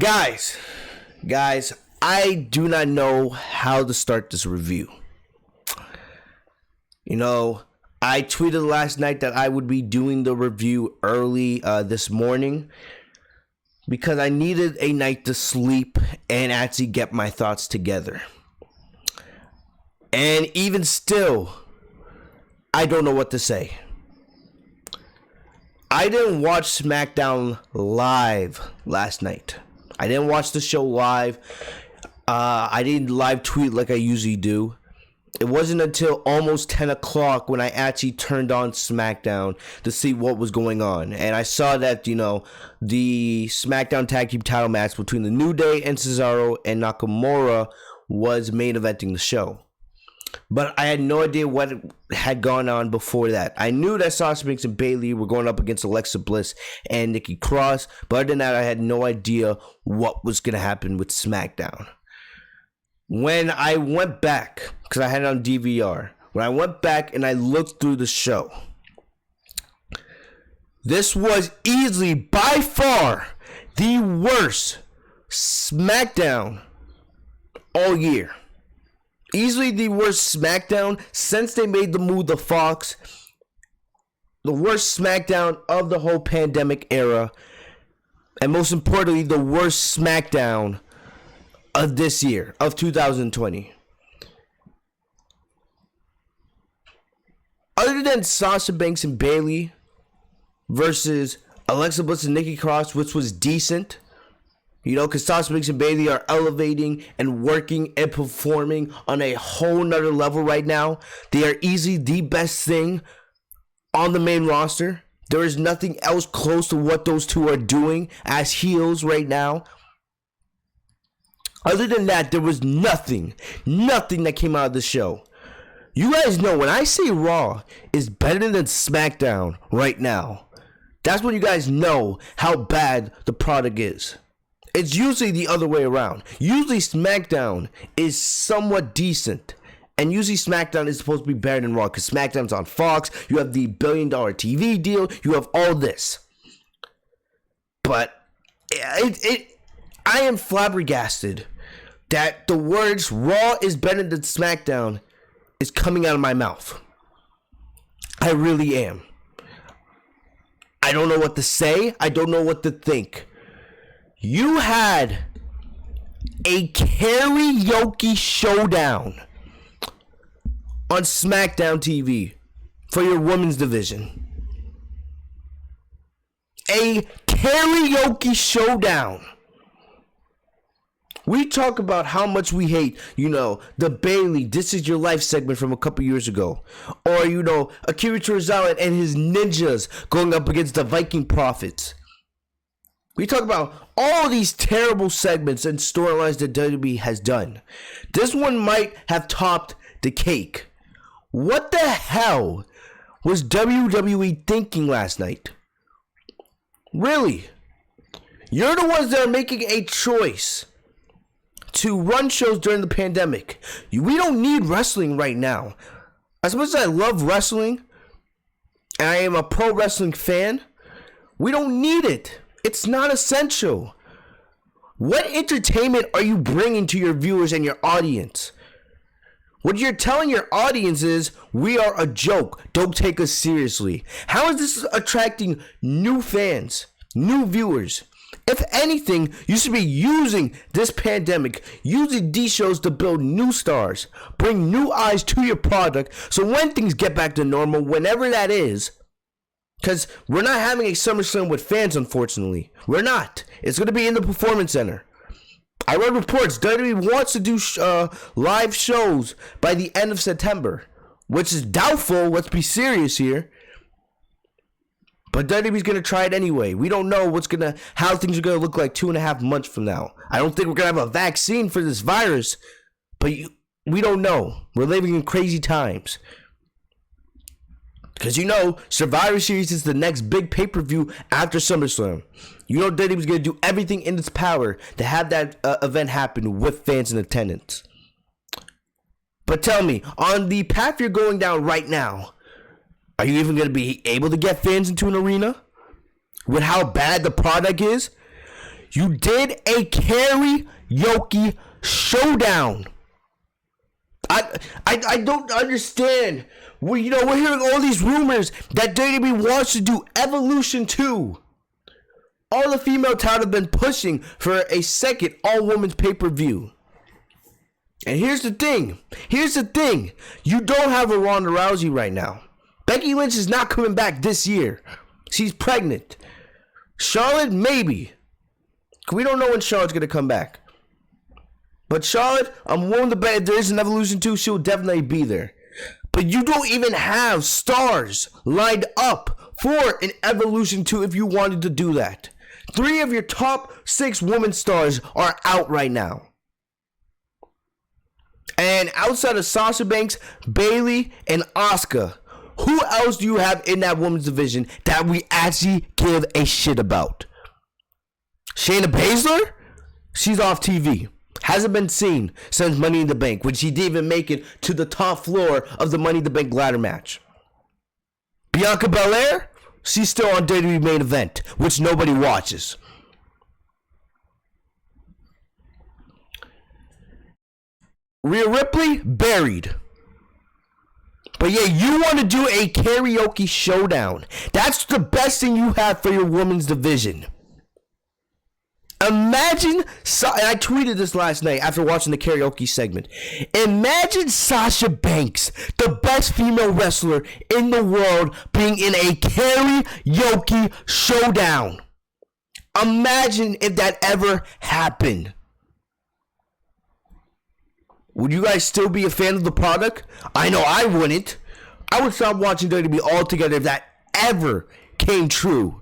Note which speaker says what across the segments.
Speaker 1: Guys, I do not know how to start this review. I tweeted last night that I would be doing the review early this morning because I needed a night to sleep and actually get my thoughts together. And even still, I don't know what to say. I didn't watch SmackDown live last night. I didn't watch the show live. I didn't live tweet like I usually do. It wasn't until almost 10 o'clock when I actually turned on SmackDown to see what was going on. And I saw that, the SmackDown Tag Team title match between the New Day and Cesaro and Nakamura was main eventing the show. But I had no idea what had gone on before that. I knew that Sasha Banks and Bayley were going up against Alexa Bliss and Nikki Cross. But other than that, I had no idea what was going to happen with SmackDown. When I went back, because I had it on DVR, when I went back and I looked through the show, this was easily, by far, the worst SmackDown all year. Easily the worst SmackDown since they made the move to Fox. The worst SmackDown of the whole pandemic era. And most importantly, the worst SmackDown of this year, of 2020. Other than Sasha Banks and Bayley versus Alexa Bliss and Nikki Cross, which was decent. Because Sasha Banks and Bayley are elevating and working and performing on a whole nother level right now. They are easily the best thing on the main roster. There is nothing else close to what those two are doing as heels right now. Other than that, there was nothing that came out of the show. You guys know when I say Raw is better than SmackDown right now, that's when you guys know how bad the product is. It's usually the other way around. Usually SmackDown is somewhat decent. And usually SmackDown is supposed to be better than Raw because SmackDown's on Fox. You have the $1 billion TV deal. You have all this. But I am flabbergasted that the words Raw is better than SmackDown is coming out of my mouth. I really am. I don't know what to say. I don't know what to think. You had a karaoke showdown on SmackDown TV for your women's division. A karaoke showdown. We talk about how much we hate, the Bayley, This Is Your Life segment from a couple years ago. Or, Akira Tozawa and his ninjas going up against the Viking Prophets. We talk about all these terrible segments and storylines that WWE has done. This one might have topped the cake. What the hell was WWE thinking last night? Really? You're the ones that are making a choice to run shows during the pandemic. We don't need wrestling right now. As much as I love wrestling, and I am a pro wrestling fan, we don't need it. It's not essential. What entertainment are you bringing to your viewers and your audience? What you're telling your audience is, we are a joke. Don't take us seriously. How is this attracting new fans, new viewers? If anything, you should be using this pandemic, using these shows to build new stars, bring new eyes to your product, so when things get back to normal, whenever that is, because we're not having a SummerSlam with fans, unfortunately. We're not. It's going to be in the Performance Center. I read reports WWE wants to do live shows by the end of September, which is doubtful. Let's be serious here. But WWE's going to try it anyway. We don't know how things are going to look like 2.5 months from now. I don't think we're going to have a vaccine for this virus, but we don't know. We're living in crazy times. Because Survivor Series is the next big pay-per-view after SummerSlam. WWE's going to do everything in its power to have that event happen with fans in attendance. But tell me, on the path you're going down right now, are you even going to be able to get fans into an arena? With how bad the product is? You did a karaoke showdown. I don't understand. We're hearing all these rumors that WWE wants to do Evolution 2. All the female talent have been pushing for a second all-women's pay-per-view. And here's the thing. You don't have a Ronda Rousey right now. Becky Lynch is not coming back this year. She's pregnant. Charlotte, maybe. We don't know when Charlotte's going to come back. But Charlotte, I'm willing to bet if there is an Evolution 2, she'll definitely be there. But you don't even have stars lined up for an Evolution 2 if you wanted to do that. 3 of your top 6 women stars are out right now. And outside of Sasha Banks, Bayley, and Asuka, who else do you have in that women's division that we actually give a shit about? Shayna Baszler? She's off TV. Hasn't been seen since Money in the Bank, when she didn't even make it to the top floor of the Money in the Bank ladder match. Bianca Belair? She's still on WWE Main Event, which nobody watches. Rhea Ripley? Buried. But yeah, you want to do a karaoke showdown. That's the best thing you have for your women's division. Imagine, and I tweeted this last night after watching the karaoke segment. Imagine Sasha Banks, the best female wrestler in the world, being in a karaoke showdown. Imagine if that ever happened. Would you guys still be a fan of the product? I know I wouldn't. I would stop watching WWE altogether if that ever came true.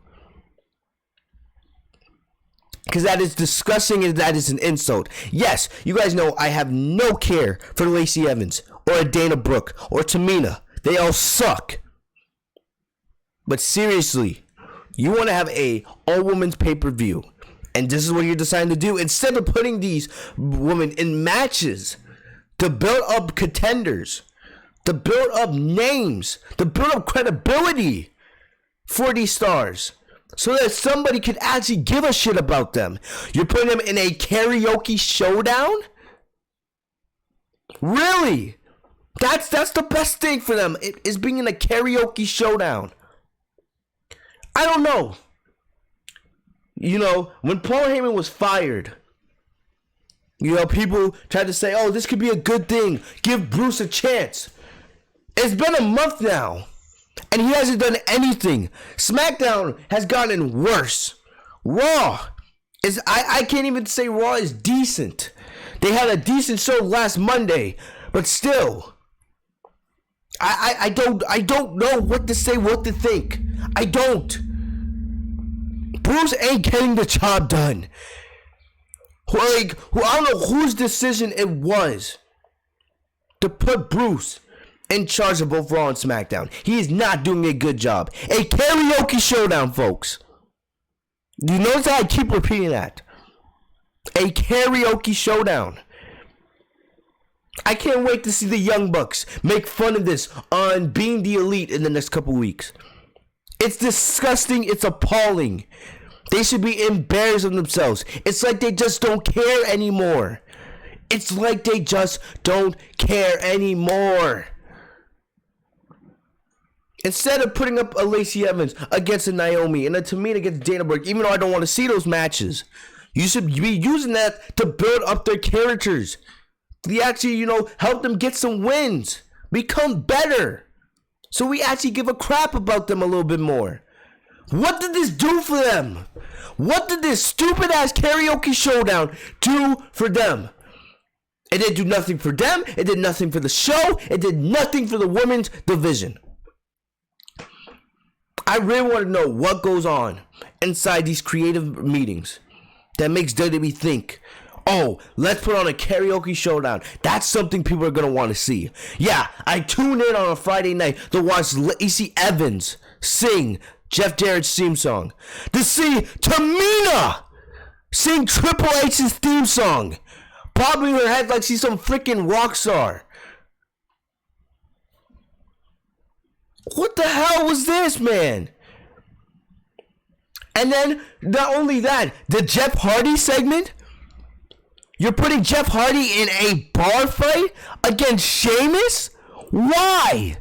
Speaker 1: Because that is disgusting and that is an insult. Yes, you guys know I have no care for Lacey Evans or Dana Brooke or Tamina. They all suck. But seriously, you want to have a all-women's pay-per-view, and this is what you're deciding to do. Instead of putting these women in matches to build up contenders, to build up names, to build up credibility for these stars, so that somebody could actually give a shit about them. You're putting them in a karaoke showdown? Really? That's the best thing for them, is being in a karaoke showdown. I don't know. When Paul Heyman was fired, people tried to say, oh, this could be a good thing. Give Bruce a chance. It's been a month now, and he hasn't done anything. SmackDown has gotten worse. Raw is, I can't even say Raw is decent. They had a decent show last Monday, but still, I don't know what to say, what to think. I don't. Bruce ain't getting the job done. I don't know whose decision it was to put Bruce in charge of both Raw and SmackDown. He is not doing a good job. A karaoke showdown, folks. You notice how I keep repeating that? A karaoke showdown. I can't wait to see the Young Bucks make fun of this on Being the Elite in the next couple weeks. It's disgusting. It's appalling. They should be embarrassed of themselves. It's like they just don't care anymore. It's like they just don't care anymore. Instead of putting up a Lacey Evans against a Naomi and a Tamina against Dana Brooke, even though I don't want to see those matches, you should be using that to build up their characters. To actually, help them get some wins. Become better. So we actually give a crap about them a little bit more. What did this do for them? What did this stupid ass karaoke showdown do for them? It didn't do nothing for them. It did nothing for the show. It did nothing for the women's division. I really want to know what goes on inside these creative meetings that makes WWE think, oh, let's put on a karaoke showdown. That's something people are going to want to see. Yeah, I tune in on a Friday night to watch Lacey Evans sing Jeff Jarrett's theme song. To see Tamina sing Triple H's theme song. Bobbing her head like she's some freaking rock star. What the hell was this, man? And then, not only that, the Jeff Hardy segment, you're putting Jeff Hardy in a bar fight against Sheamus? Why?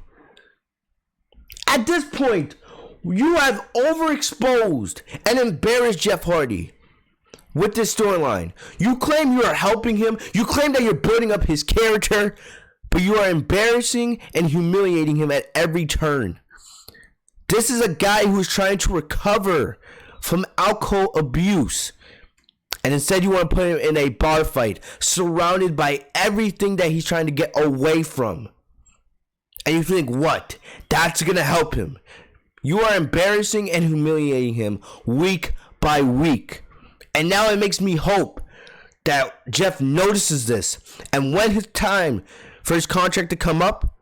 Speaker 1: At this point, you have overexposed and embarrassed Jeff Hardy with this storyline. You claim you are helping him. You claim that you're building up his character, but you are embarrassing and humiliating him at every turn. This is a guy who's trying to recover from alcohol abuse. And instead you want to put him in a bar fight, surrounded by everything that he's trying to get away from. And you think, what? That's going to help him. You are embarrassing and humiliating him week by week. And now it makes me hope that Jeff notices this. And when it's time for his contract to come up,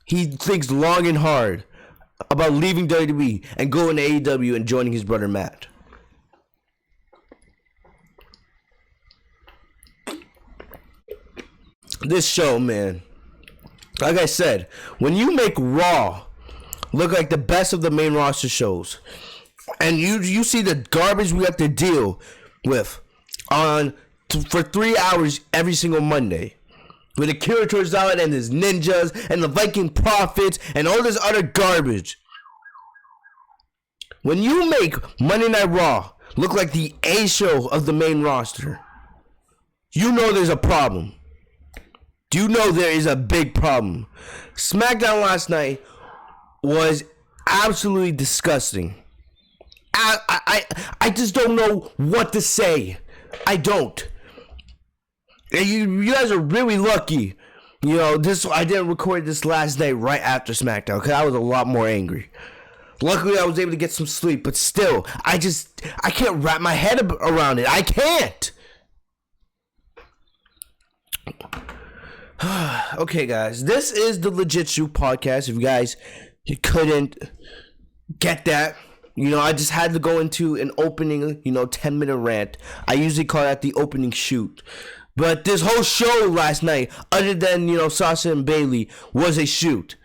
Speaker 1: he thinks long and hard about leaving WWE and going to AEW and joining his brother Matt. This show, man, like I said, when you make Raw look like the best of the main roster shows, and you see the garbage we have to deal with for 3 hours every single Monday, with Akira Tozawa and his ninjas and the Viking Prophets and all this other garbage. When you make Monday Night Raw look like the A show of the main roster, you know there's a problem. You know there is a big problem. SmackDown last night was absolutely disgusting. I just don't know what to say. I don't. You guys are really lucky. You know, I didn't record this last night right after SmackDown because I was a lot more angry. Luckily, I was able to get some sleep, but still, I can't wrap my head around it. I can't. Okay, guys, this is the Legit Shoot podcast. If you guys couldn't get that, you know, I just had to go into an opening, 10-minute rant. I usually call that the opening shoot. But this whole show last night, other than, Sasha and Bayley, was a shoot.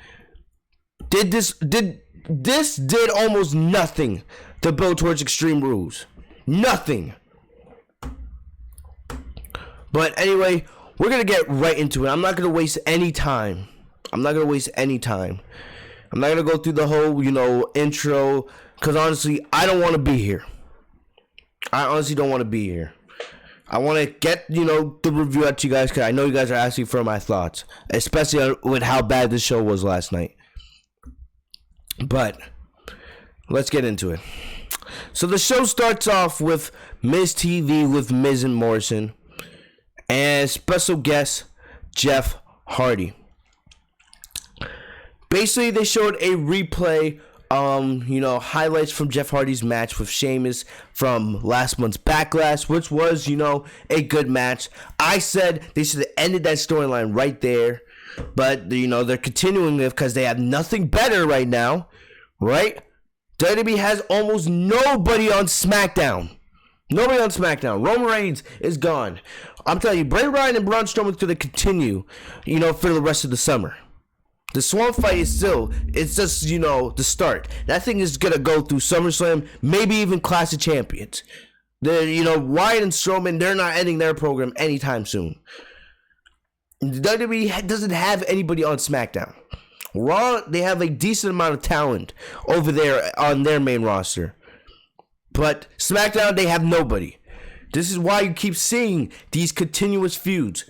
Speaker 1: This did almost nothing to build towards Extreme Rules. Nothing. But anyway, we're going to get right into it. I'm not going to waste any time. I'm not going to go through the whole, intro, because honestly, I don't want to be here. I honestly don't want to be here. I want to get, the review out to you guys, because I know you guys are asking for my thoughts, especially with how bad this show was last night. But let's get into it. So the show starts off with Miz TV with Miz and Morrison, and special guest Jeff Hardy. Basically, they showed a replay, highlights from Jeff Hardy's match with Sheamus from last month's Backlash, which was, a good match. I said they should have ended that storyline right there, but, they're continuing it because they have nothing better right now, right? WWE has almost nobody on SmackDown. Nobody on SmackDown. Roman Reigns is gone. I'm telling you, Bray Wyatt and Braun Strowman going to continue, for the rest of the summer. The Swan fight is it's just, the start. That thing is going to go through SummerSlam, maybe even Clash of Champions. Wyatt and Strowman, they're not ending their program anytime soon. WWE doesn't have anybody on SmackDown. Raw, they have a decent amount of talent over there on their main roster. But SmackDown, they have nobody. This is why you keep seeing these continuous feuds.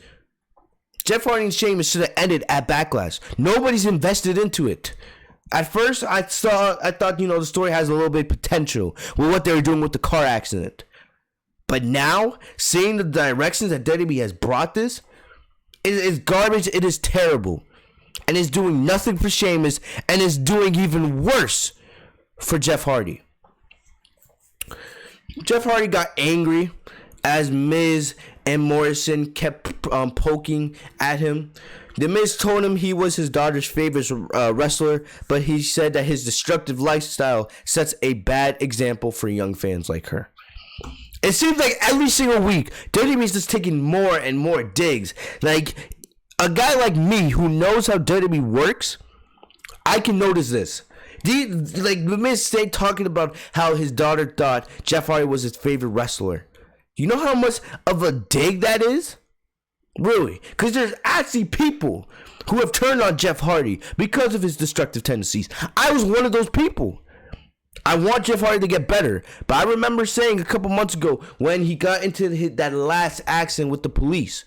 Speaker 1: Jeff Hardy and Sheamus should have ended at Backlash. Nobody's invested into it. At first, I thought, the story has a little bit of potential with what they were doing with the car accident. But now, seeing the directions that WWE has brought this, it is garbage. It is terrible. And it's doing nothing for Sheamus, and it's doing even worse for Jeff Hardy. Jeff Hardy got angry as Miz and Morrison kept poking at him. The Miz told him he was his daughter's favorite wrestler, but he said that his destructive lifestyle sets a bad example for young fans like her. It seems like every single week, WWE is just taking more and more digs. Like, a guy like me who knows how WWE works, I can notice this. The Miz stayed talking about how his daughter thought Jeff Hardy was his favorite wrestler. You know how much of a dig that is? Really? Because there's actually people who have turned on Jeff Hardy because of his destructive tendencies. I was one of those people. I want Jeff Hardy to get better. But I remember saying a couple months ago when he got into that last accident with the police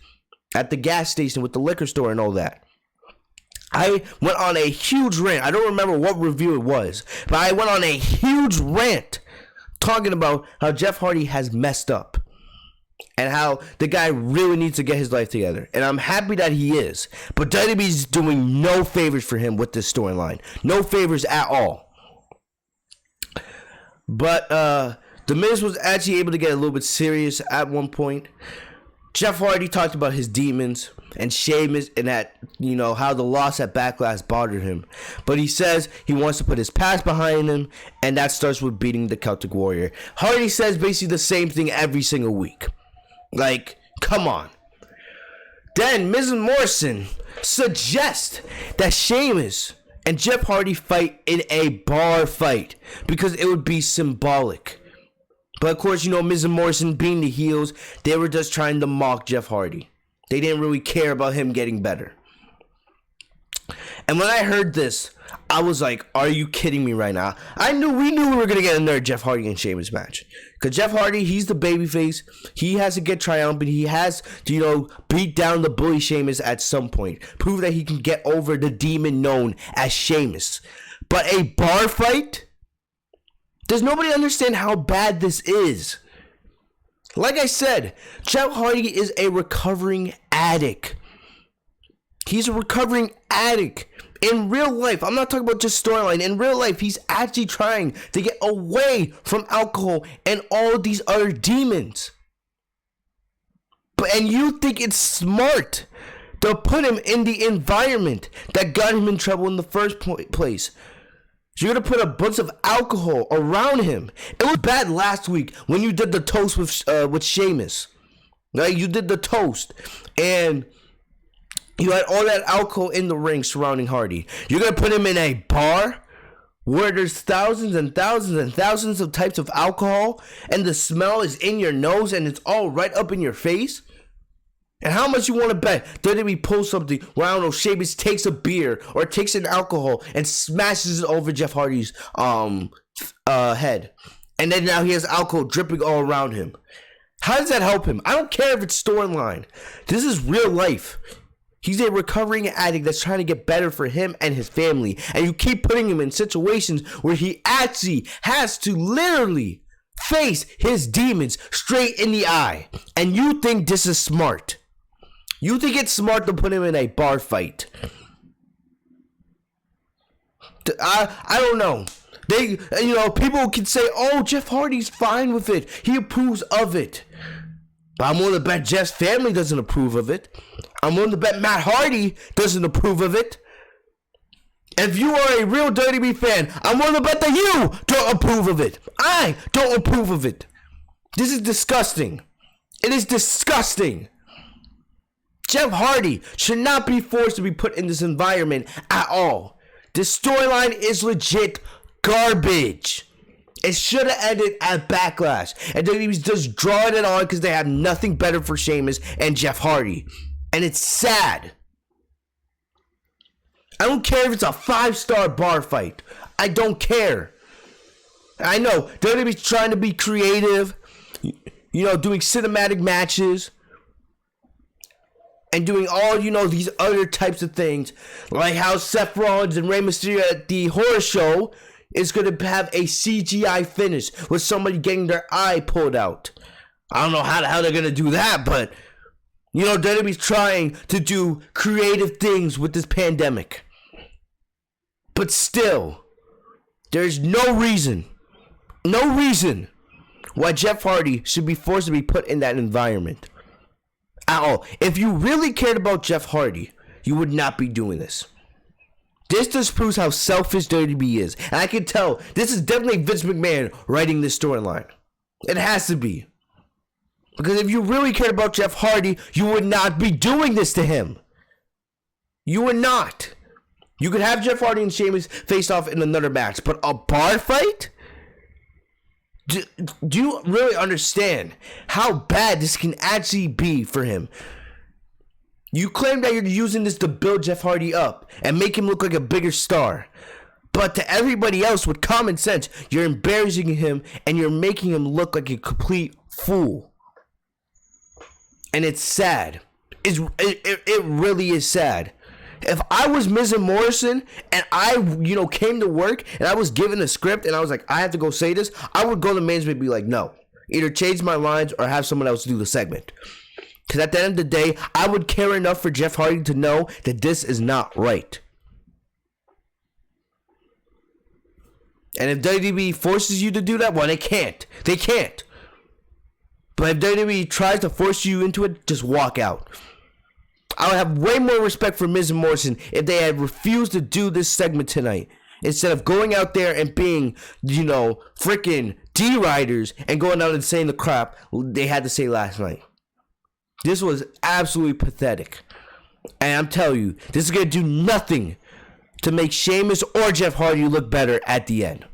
Speaker 1: at the gas station with the liquor store and all that. I went on a huge rant. I don't remember what review it was, but I went on a huge rant talking about how Jeff Hardy has messed up and how the guy really needs to get his life together. And I'm happy that he is. But WWE's doing no favors for him with this storyline. No favors at all. But The Miz was actually able to get a little bit serious at one point. Jeff Hardy talked about his demons and Sheamus and that, how the loss at Backlash bothered him. But he says he wants to put his past behind him, and that starts with beating the Celtic Warrior. Hardy says basically the same thing every single week. Like, come on. Then Miz and Morrison suggest that Sheamus and Jeff Hardy fight in a bar fight because it would be symbolic. But of course, Miz and Morrison being the heels, they were just trying to mock Jeff Hardy. They didn't really care about him getting better. And when I heard this, I was like, are you kidding me right now? We knew we were going to get another Jeff Hardy and Sheamus match. Because Jeff Hardy, he's the babyface. He has to get triumphant. He has to, beat down the bully Sheamus at some point. Prove that he can get over the demon known as Sheamus. But a bar fight? Does nobody understand how bad this is? Like I said, Jeff Hardy is a recovering addict. He's a recovering addict. In real life, I'm not talking about just storyline. In real life, he's actually trying to get away from alcohol and all these other demons. And you think it's smart to put him in the environment that got him in trouble in the first place. So you're going to put a bunch of alcohol around him. It was bad last week when you did the toast with Sheamus. Right? You did the toast. And you had all that alcohol in the ring surrounding Hardy. You're going to put him in a bar where there's thousands and thousands and thousands of types of alcohol and the smell is in your nose and it's all right up in your face? And how much you want to bet WWE pulls something where, I don't know, Sheamus takes a beer or takes an alcohol and smashes it over Jeff Hardy's head. And then now he has alcohol dripping all around him. How does that help him? I don't care if it's storyline. This is real life. He's a recovering addict that's trying to get better for him and his family. And you keep putting him in situations where he actually has to literally face his demons straight in the eye. And you think this is smart. You think it's smart to put him in a bar fight. I don't know. People can say, oh, Jeff Hardy's fine with it. He approves of it. But I'm willing to bet Jeff's family doesn't approve of it. I'm willing to bet Matt Hardy doesn't approve of it. If you are a real WWE fan, I'm willing to bet that you don't approve of it. I don't approve of it. This is disgusting. It is disgusting. Jeff Hardy should not be forced to be put in this environment at all. This storyline is legit garbage. It should have ended at Backlash. And WWE's just drawing it on because they have nothing better for Sheamus and Jeff Hardy. And it's sad. I don't care if it's a 5-star bar fight. I don't care. I know WWE's trying to be creative. Doing cinematic matches. And doing all, these other types of things. Like how Seth Rollins and Rey Mysterio at the horror show is going to have a CGI finish with somebody getting their eye pulled out. I don't know how the hell they're going to do that, but, WWE's trying to do creative things with this pandemic. But still, there's no reason why Jeff Hardy should be forced to be put in that environment. At all. If you really cared about Jeff Hardy, you would not be doing this. This just proves how selfish WWE is. And I can tell this is definitely Vince McMahon writing this storyline. It has to be. Because if you really cared about Jeff Hardy, you would not be doing this to him. You would not. You could have Jeff Hardy and Sheamus face off in another match, but a bar fight? Do you really understand how bad this can actually be for him? You claim that you're using this to build Jeff Hardy up and make him look like a bigger star. But to everybody else with common sense, you're embarrassing him and you're making him look like a complete fool. And it's sad. It really is sad. If I was Miz and Morrison and I, came to work and I was given a script and I was like, I have to go say this, I would go to management and be like, no, either change my lines or have someone else do the segment. Because at the end of the day, I would care enough for Jeff Hardy to know that this is not right. And if WWE forces you to do that, well, they can't. They can't. But if WWE tries to force you into it, just walk out. I would have way more respect for Miz and Morrison if they had refused to do this segment tonight. Instead of going out there and being, freaking D-Riders and going out and saying the crap they had to say last night. This was absolutely pathetic. And I'm telling you, this is going to do nothing to make Sheamus or Jeff Hardy look better at the end.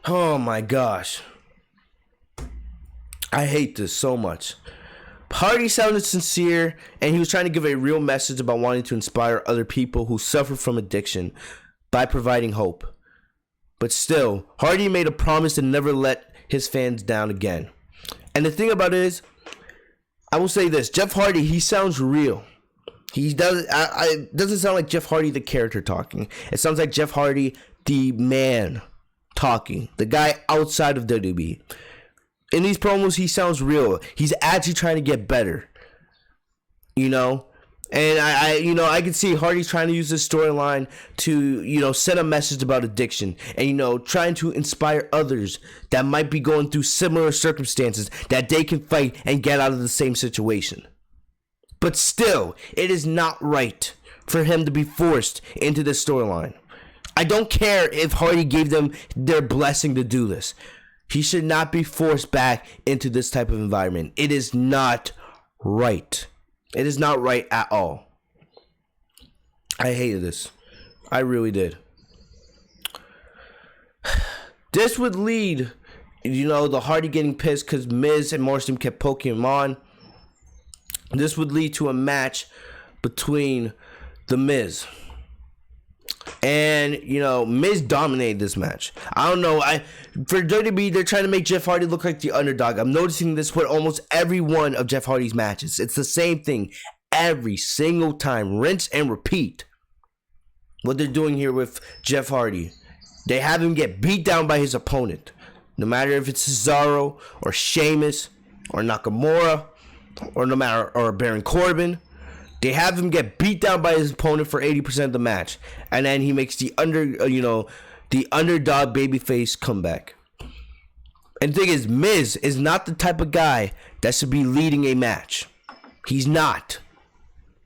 Speaker 1: Oh my gosh. I hate this so much. Hardy sounded sincere, and he was trying to give a real message about wanting to inspire other people who suffer from addiction by providing hope. But still, Hardy made a promise to never let his fans down again. And the thing about it is, I will say this, Jeff Hardy, he sounds real. He does. It doesn't sound like Jeff Hardy, the character, talking. It sounds like Jeff Hardy, the man, talking. The guy outside of WWE. In these promos, he sounds real. He's actually trying to get better. And I can see Hardy's trying to use this storyline to, send a message about addiction and, trying to inspire others that might be going through similar circumstances that they can fight and get out of the same situation. But still, it is not right for him to be forced into this storyline. I don't care if Hardy gave them their blessing to do this. He should not be forced back into this type of environment. It is not right. It is not right at all. I hated this. I really did. This would lead, the Hardy getting pissed because Miz and Morrison kept poking him on. This would lead to a match between the Miz. And, Miz dominated this match. I don't know. For WWE, they're trying to make Jeff Hardy look like the underdog. I'm noticing this with almost every one of Jeff Hardy's matches. It's the same thing every single time. Rinse and repeat. What they're doing here with Jeff Hardy. They have him get beat down by his opponent. No matter if it's Cesaro or Sheamus or Nakamura or Baron Corbin. They have him get beat down by his opponent for 80% of the match. And then he makes the underdog babyface comeback. And the thing is, Miz is not the type of guy that should be leading a match. He's not.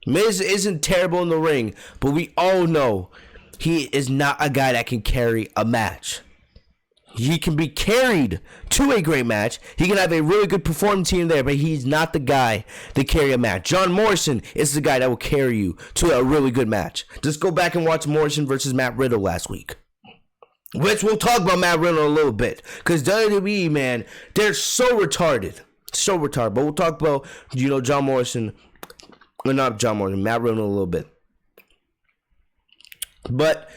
Speaker 1: Miz isn't terrible in the ring, but we all know he is not a guy that can carry a match. He can be carried to a great match. He can have a really good performance here and there, but he's not the guy to carry a match. John Morrison is the guy that will carry you to a really good match. Just go back and watch Morrison versus Matt Riddle last week. Which we'll talk about Matt Riddle in a little bit. Because WWE, man, they're so retarded. So retarded. But we'll talk about, John Morrison. Well, not John Morrison. Matt Riddle in a little bit. But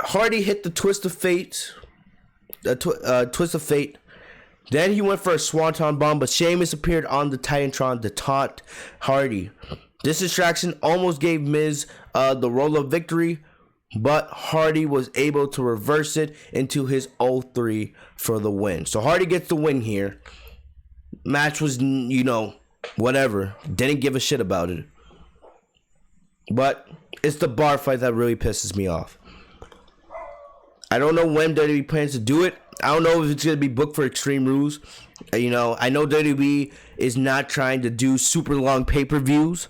Speaker 1: Hardy hit the twist of fate. Twist of fate. Then he went for a swanton bomb, but Sheamus appeared on the Titantron to taunt Hardy. This distraction almost gave Miz the roll of victory, but Hardy was able to reverse it into his 0-3 for the win. So Hardy gets the win here. Match was, whatever. Didn't give a shit about it. But it's the bar fight that really pisses me off. I don't know when WWE plans to do it. I don't know if it's going to be booked for Extreme Rules. I know WWE is not trying to do super long pay-per-views.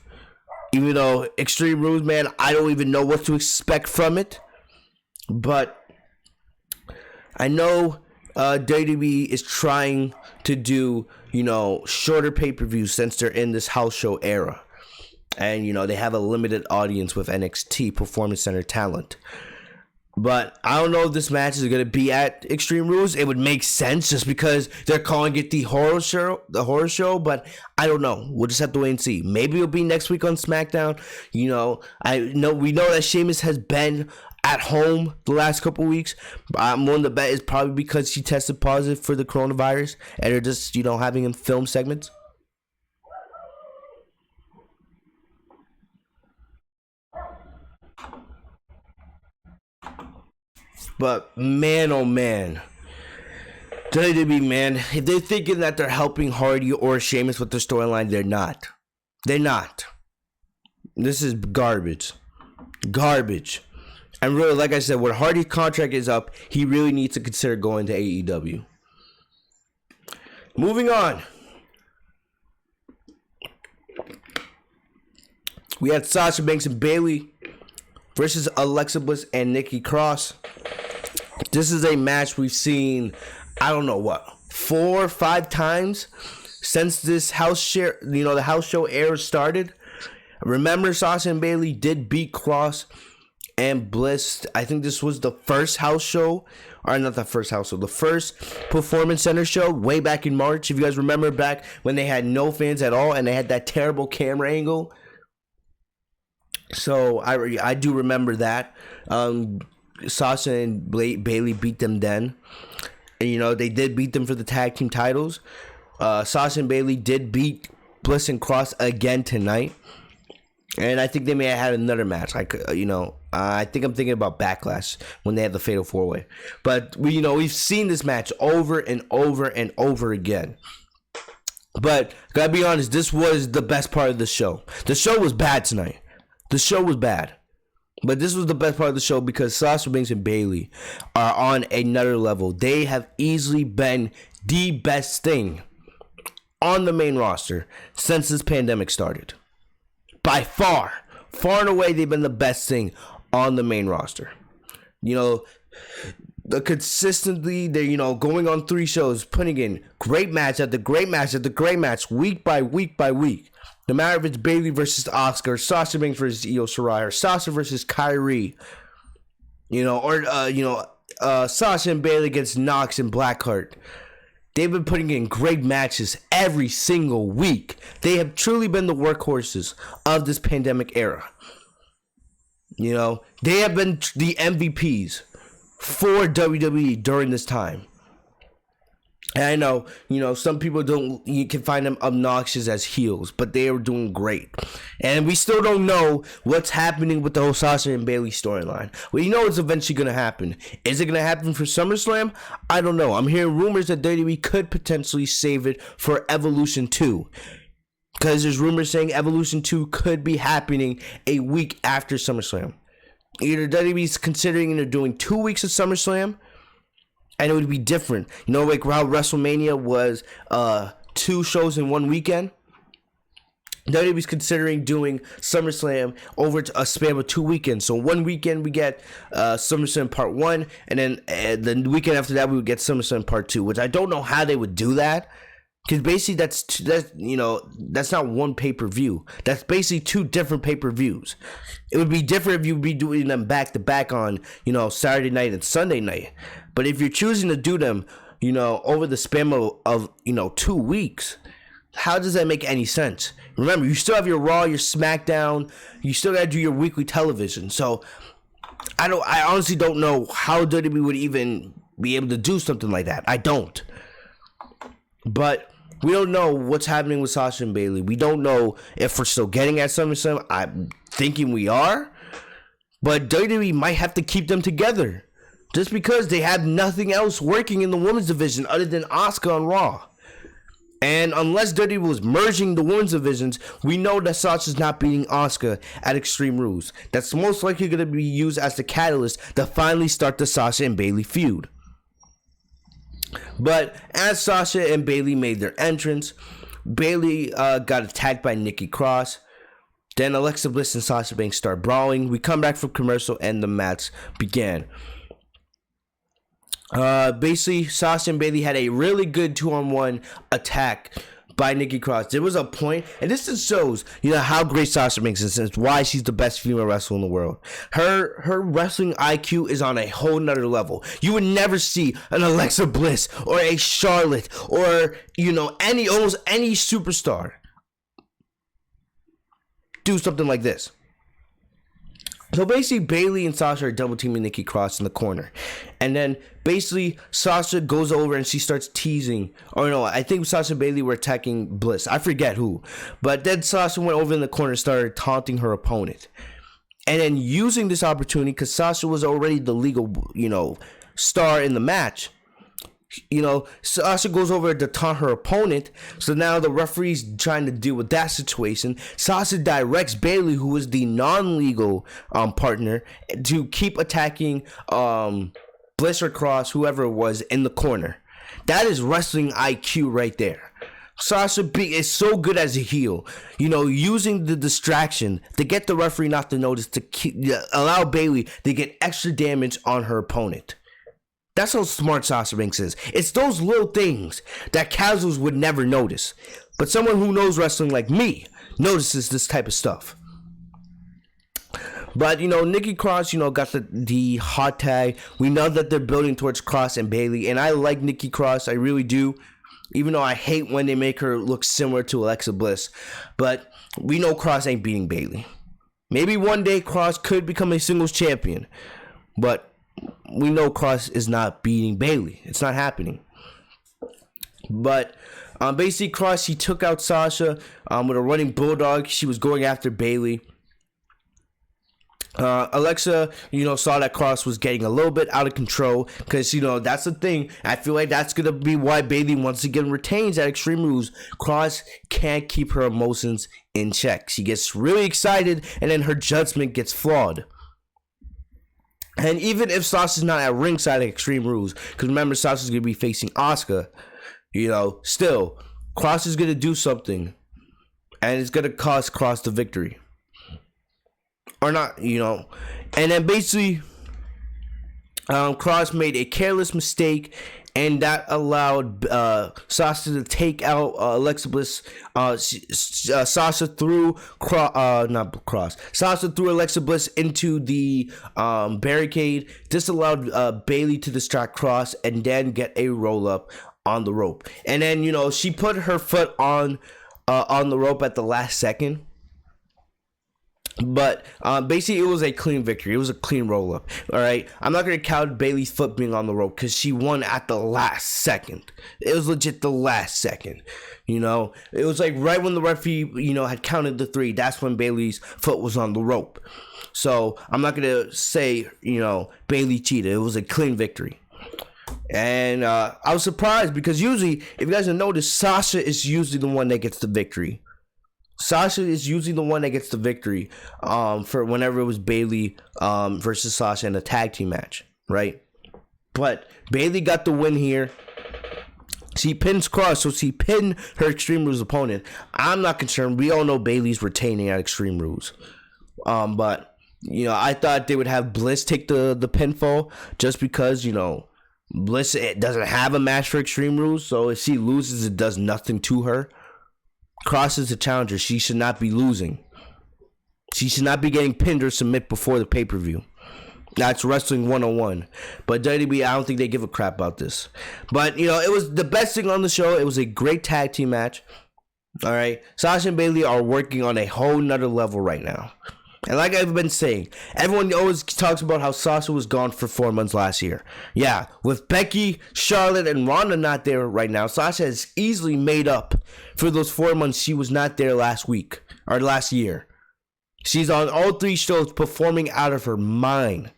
Speaker 1: Even though Extreme Rules, man, I don't even know what to expect from it. But I know WWE is trying to do, shorter pay-per-views since they're in this house show era. And, they have a limited audience with NXT Performance Center talent. But I don't know if this match is going to be at Extreme Rules. It would make sense just because they're calling it the horror show, but I don't know. We'll just have to wait and see. Maybe it'll be next week on SmackDown. We know that Sheamus has been at home the last couple weeks. I'm willing to bet it's probably because he tested positive for the coronavirus and they're just, having him film segments. But man, oh man, WWE, man, if they're thinking that they're helping Hardy or Sheamus with their storyline, they're not. They're not. This is garbage. Garbage. And really, like I said, when Hardy's contract is up, he really needs to consider going to AEW. Moving on. We had Sasha Banks and Bayley versus Alexa Bliss and Nikki Cross. This is a match we've seen, I don't know what, 4 or 5 times since this the house show era started. Remember, Sasha and Bayley did beat Cross and Bliss. I think this was the first house show, or not the first house show, the first Performance Center show way back in March. If you guys remember back when they had no fans at all and they had that terrible camera angle. So I do remember that. Sasha and Bayley beat them then. And, they did beat them for the tag team titles. Sasha and Bayley did beat Bliss and Cross again tonight. And I think they may have had another match. I think I'm thinking about Backlash when they had the Fatal 4-Way. But, we've seen this match over and over and over again. But, gotta be honest, this was the best part of the show. The show was bad tonight. The show was bad. But this was the best part of the show because Sasha Banks and Bayley are on another level. They have easily been the best thing on the main roster since this pandemic started. By far and away, they've been the best thing on the main roster. Consistently, they're, going on 3 shows, putting in great match after great match after great match, week by week by week. No matter if it's Bayley versus Asuka, Sasha Banks versus Io Shirai, or Sasha versus Kyrie, Sasha and Bayley against Nox and Blackheart. They've been putting in great matches every single week. They have truly been the workhorses of this pandemic era. They have been the MVPs for WWE during this time. And I know, some people you can find them obnoxious as heels, but they are doing great. And we still don't know what's happening with the whole Sasha and Bayley storyline. Well, it's eventually going to happen. Is it going to happen for SummerSlam? I don't know. I'm hearing rumors that WWE could potentially save it for Evolution 2. Because there's rumors saying Evolution 2 could be happening a week after SummerSlam. Either WWE's considering they're doing 2 weeks of SummerSlam, and it would be different. Like how WrestleMania was 2 shows in 1 weekend. WWE's considering doing SummerSlam over a span of 2 weekends. So 1 weekend we get SummerSlam Part 1, and then the weekend after that we would get SummerSlam Part 2, which I don't know how they would do that. Because basically that's not one pay-per-view. That's basically 2 different pay-per-views. It would be different if you'd be doing them back-to-back on, Saturday night and Sunday night. But if you're choosing to do them, over the span of 2 weeks, how does that make any sense? Remember, you still have your Raw, your SmackDown, you still gotta do your weekly television. So, I honestly don't know how WWE would even be able to do something like that. I don't. But we don't know what's happening with Sasha and Bayley. We don't know if we're still getting at SummerSlam. I'm thinking we are. But WWE might have to keep them together. Just because they have nothing else working in the women's division other than Asuka on Raw. And unless WWE was merging the women's divisions, we know that Sasha's not beating Asuka at Extreme Rules. That's most likely going to be used as the catalyst to finally start the Sasha and Bayley feud. But as Sasha and Bayley made their entrance, Bayley got attacked by Nikki Cross. Then Alexa Bliss and Sasha Banks start brawling. We come back from commercial and the match began. Basically, Sasha and Bayley had a really good 2-on-1 attack. by Nikki Cross. There was a point, and this just shows, how great Sasha Banks is, and why she's the best female wrestler in the world. Her wrestling IQ is on a whole nother level. You would never see an Alexa Bliss or a Charlotte or almost any superstar do something like this. So basically, Bayley and Sasha are double teaming Nikki Cross in the corner. And then basically, Sasha goes over and she starts teasing. Or no, I think Sasha and Bayley were attacking Bliss. I forget who. But then Sasha went over in the corner and started taunting her opponent. And then using this opportunity, because Sasha was already the legal, star in the match. Sasha goes over to taunt her opponent. So now the referee's trying to deal with that situation. Sasha directs Bayley, who is the non-legal partner, to keep attacking Bliss or Cross, whoever it was, in the corner. That is wrestling IQ right there. Sasha is so good as a heel, using the distraction to get the referee not to notice, to allow Bayley to get extra damage on her opponent. That's how smart Sasha Banks is. It's those little things that casuals would never notice. But someone who knows wrestling like me notices this type of stuff. But, Nikki Cross, got the hot tag. We know that they're building towards Cross and Bayley. And I like Nikki Cross. I really do. Even though I hate when they make her look similar to Alexa Bliss. But we know Cross ain't beating Bayley. Maybe one day Cross could become a singles champion. But we know Cross is not beating Bayley. It's not happening. But basically, Cross, he took out Sasha with a running bulldog. She was going after Bayley. Alexa, saw that Cross was getting a little bit out of control because, that's the thing. I feel like that's going to be why Bayley once again retains at Extreme Rules. Cross can't keep her emotions in check. She gets really excited and then her judgment gets flawed. And even if Sasha's not at ringside at Extreme Rules, because remember, Sasha's going to be facing Asuka, still, Cross is going to do something, and it's going to cost Cross the victory. Or not, And then basically, Cross made a careless mistake, and that allowed Sasha to take out Alexa Bliss. Sasha threw Sasha threw Alexa Bliss into the barricade. This allowed Bayley to distract Cross and then get a roll up on the rope. And then she put her foot on the rope at the last second. But basically, it was a clean victory. It was a clean roll up. All right, I'm not gonna count Bayley's foot being on the rope because she won at the last second. It was legit the last second. It was like right when the referee had counted the 3. That's when Bayley's foot was on the rope. So I'm not gonna say Bayley cheated. It was a clean victory. And I was surprised because usually, if you guys have noticed, Sasha is usually the one that gets the victory. Sasha is usually the one that gets the victory for whenever it was Bayley versus Sasha in a tag team match, right? But Bayley got the win here. She pins Cross, so she pinned her Extreme Rules opponent. I'm not concerned. We all know Bayley's retaining at Extreme Rules. But, I thought they would have Bliss take the pinfall just because, Bliss doesn't have a match for Extreme Rules. So if she loses, it does nothing to her. Cross is a challenger. She should not be losing. She should not be getting pinned or submit before the pay-per-view. That's wrestling 101. But WWE, I don't think they give a crap about this. But, it was the best thing on the show. It was a great tag team match. All right. Sasha and Bayley are working on a whole nother level right now. And like I've been saying, everyone always talks about how Sasha was gone for 4 months last year. Yeah, with Becky, Charlotte, and Ronda not there right now, Sasha has easily made up for those 4 months she was not there last week, or last year. She's on all 3 shows performing out of her mind.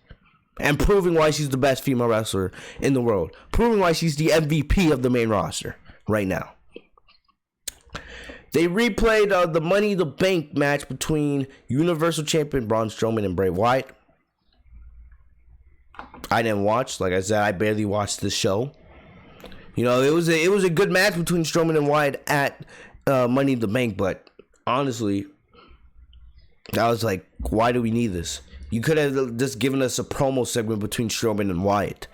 Speaker 1: And proving why she's the best female wrestler in the world. Proving why she's the MVP of the main roster right now. They replayed the Money in the Bank match between Universal Champion Braun Strowman and Bray Wyatt. I didn't watch. Like I said, I barely watched the show. It was a good match between Strowman and Wyatt at Money in the Bank, but honestly, I was like, why do we need this? You could have just given us a promo segment between Strowman and Wyatt.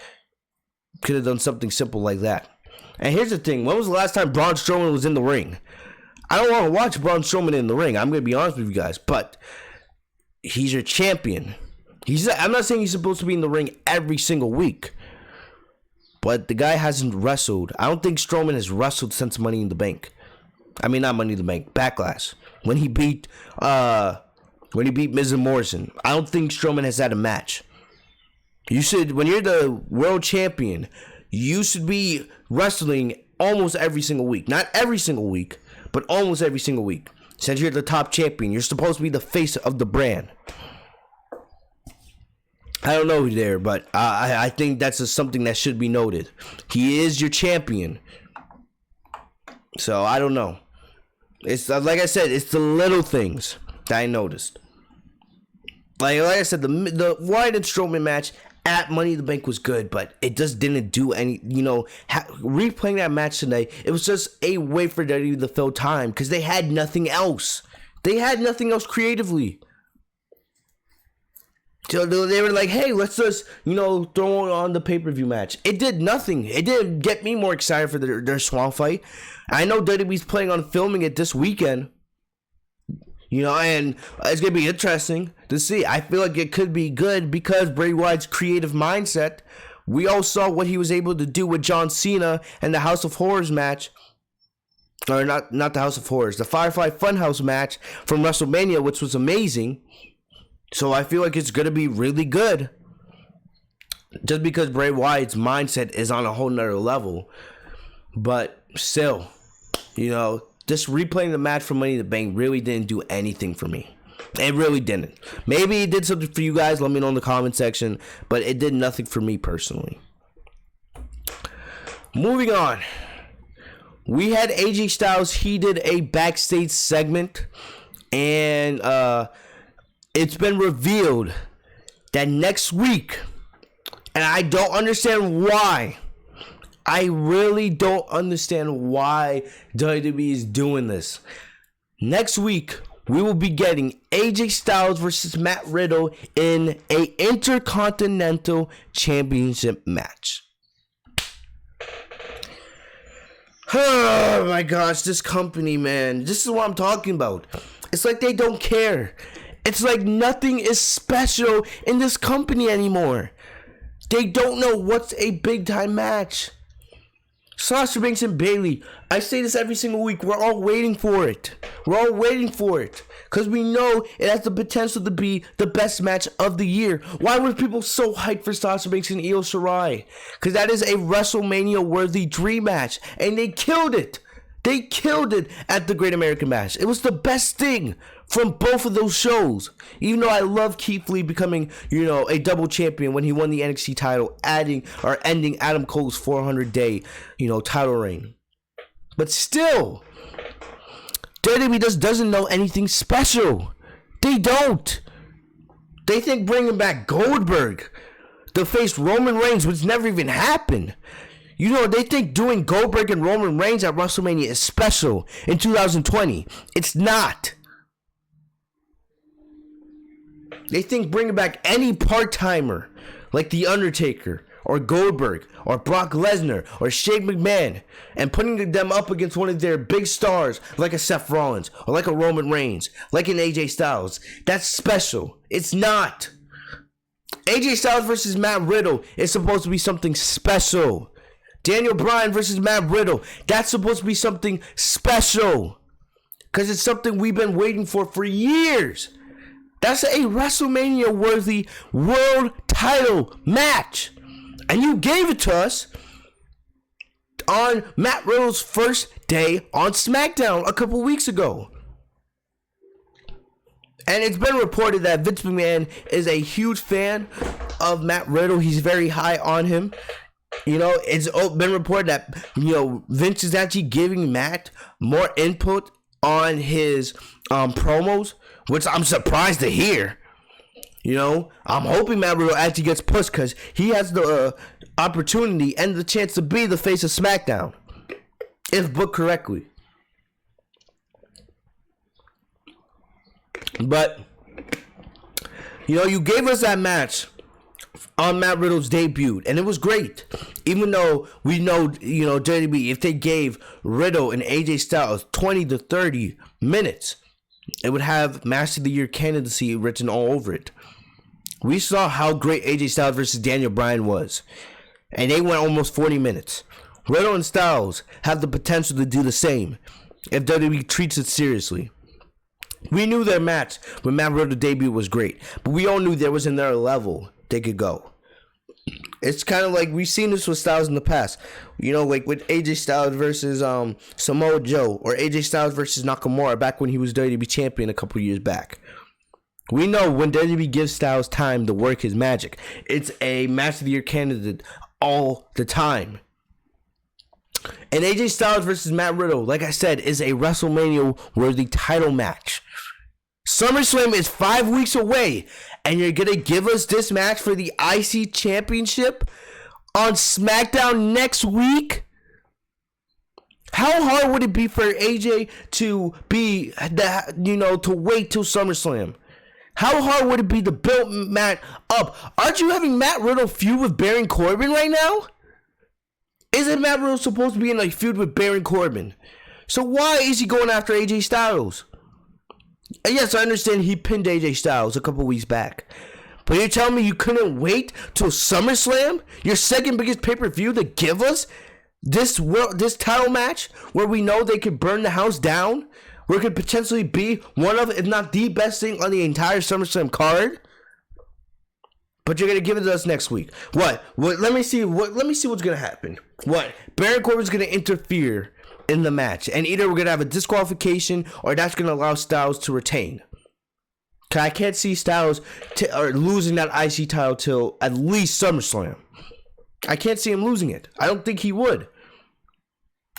Speaker 1: Could have done something simple like that. And here's the thing. When was the last time Braun Strowman was in the ring? I don't want to watch Braun Strowman in the ring. I'm going to be honest with you guys. But he's your champion. I'm not saying he's supposed to be in the ring every single week. But the guy hasn't wrestled. I don't think Strowman has wrestled since Money in the Bank. I mean, not Money in the Bank. Backlash. When he beat Miz and Morrison. I don't think Strowman has had a match. You should, when you're the world champion, you should be wrestling almost every single week. Not every single week, but almost every single week. Since you're the top champion, you're supposed to be the face of the brand. I don't know there, but I think that's just something that should be noted. He is your champion. So, I don't know. It's like I said, it's the little things that I noticed. Like I said, the Wyatt and Strowman match at Money in the Bank was good, but it just didn't do any, replaying that match tonight, it was just a way for WWE to fill time, because they had nothing else. They had nothing else creatively. So they were like, hey, let's just, throw on the pay-per-view match. It did nothing. It didn't get me more excited for their Swan fight. I know WWE's planning on filming it this weekend. And it's going to be interesting to see. I feel like it could be good because Bray Wyatt's creative mindset. We all saw what he was able to do with John Cena and the House of Horrors match. Or not the House of Horrors. The Firefly Funhouse match from WrestleMania, which was amazing. So I feel like it's going to be really good. Just because Bray Wyatt's mindset is on a whole nother level. But still, just replaying the match from Money in the Bank really didn't do anything for me. It really didn't. Maybe it did something for you guys. Let me know in the comment section. But it did nothing for me personally. Moving on. We had AJ Styles. He did a backstage segment. And it's been revealed that next week, and I don't understand why. I really don't understand why WWE is doing this. Next week, we will be getting AJ Styles versus Matt Riddle in a Intercontinental Championship match. Oh my gosh, this company, man. This is what I'm talking about. It's like they don't care. It's like nothing is special in this company anymore. They don't know what's a big time match. Sasha Banks and Bayley. I say this every single week. We're all waiting for it. We're all waiting for it. Because we know it has the potential to be the best match of the year. Why were people so hyped for Sasha Banks and Io Shirai? Because that is a WrestleMania worthy dream match. And they killed it. They killed it at the Great American Bash. It was the best thing from both of those shows. Even though I love Keith Lee becoming, a double champion when he won the NXT title, ending Adam Cole's 400-day, title reign. But still, WWE just doesn't know anything special. They don't. They think bringing back Goldberg to face Roman Reigns, which never even happened. They think doing Goldberg and Roman Reigns at WrestleMania is special in 2020. It's not. They think bringing back any part-timer like The Undertaker or Goldberg or Brock Lesnar or Shane McMahon and putting them up against one of their big stars like a Seth Rollins or like a Roman Reigns, like an AJ Styles. That's special. It's not. AJ Styles versus Matt Riddle is supposed to be something special. Daniel Bryan versus Matt Riddle. That's supposed to be something special. Because it's something we've been waiting for years. That's a WrestleMania-worthy world title match. And you gave it to us on Matt Riddle's first day on SmackDown a couple weeks ago. And it's been reported that Vince McMahon is a huge fan of Matt Riddle. He's very high on him. It's been reported that, Vince is actually giving Matt more input on his promos, which I'm surprised to hear. I'm hoping Matt Riddle actually gets pushed because he has the opportunity and the chance to be the face of SmackDown, if booked correctly. But, you gave us that match on Matt Riddle's debut, and it was great. Even though we know, WWE, if they gave Riddle and AJ Styles 20 to 30 minutes, it would have Match of the Year candidacy written all over it. We saw how great AJ Styles versus Daniel Bryan was, and they went almost 40 minutes. Riddle and Styles have the potential to do the same if WWE treats it seriously. We knew their match when Matt Riddle's debut was great, but we all knew there was another level they could go. It's kind of like we've seen this with Styles in the past. Like with AJ Styles versus Samoa Joe, or AJ Styles versus Nakamura back when he was WWE champion a couple years back. We know when WWE gives Styles time to work his magic, it's a Match of the Year candidate all the time. And AJ Styles versus Matt Riddle, like I said, is a WrestleMania-worthy title match. SummerSlam is 5 weeks away, and you're going to give us this match for the IC Championship on SmackDown next week? How hard would it be for AJ to to wait till SummerSlam? How hard would it be to build Matt up? Aren't you having Matt Riddle feud with Baron Corbin right now? Isn't Matt Riddle supposed to be in a feud with Baron Corbin? So why is he going after AJ Styles? And yes, I understand he pinned AJ Styles a couple weeks back. But you're telling me you couldn't wait till SummerSlam, your second biggest pay-per-view, to give us this title match where we know they could burn the house down? Where it could potentially be one of, if not the best thing on the entire SummerSlam card? But you're gonna give it to us next week. What? Let me see what's gonna happen. What? Baron Corbin's gonna interfere in the match, and either we're gonna have a disqualification or that's gonna allow Styles to retain. Cause I can't see Styles losing that IC title till at least SummerSlam. I can't see him losing it. I don't think he would.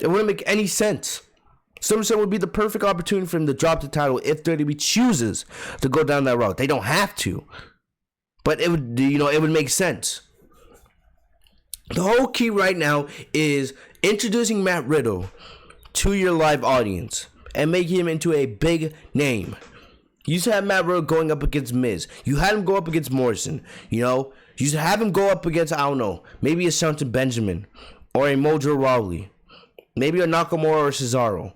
Speaker 1: It wouldn't make any sense. SummerSlam would be the perfect opportunity for him to drop the title if WWE chooses to go down that route. They don't have to. But it would, it would make sense. The whole key right now is introducing Matt Riddle to your live audience and making him into a big name. You used to have Matt Riddle going up against Miz. You had him go up against Morrison. You used to have him go up against, I don't know, maybe a Shelton Benjamin or a Mojo Rawley. Maybe a Nakamura or Cesaro.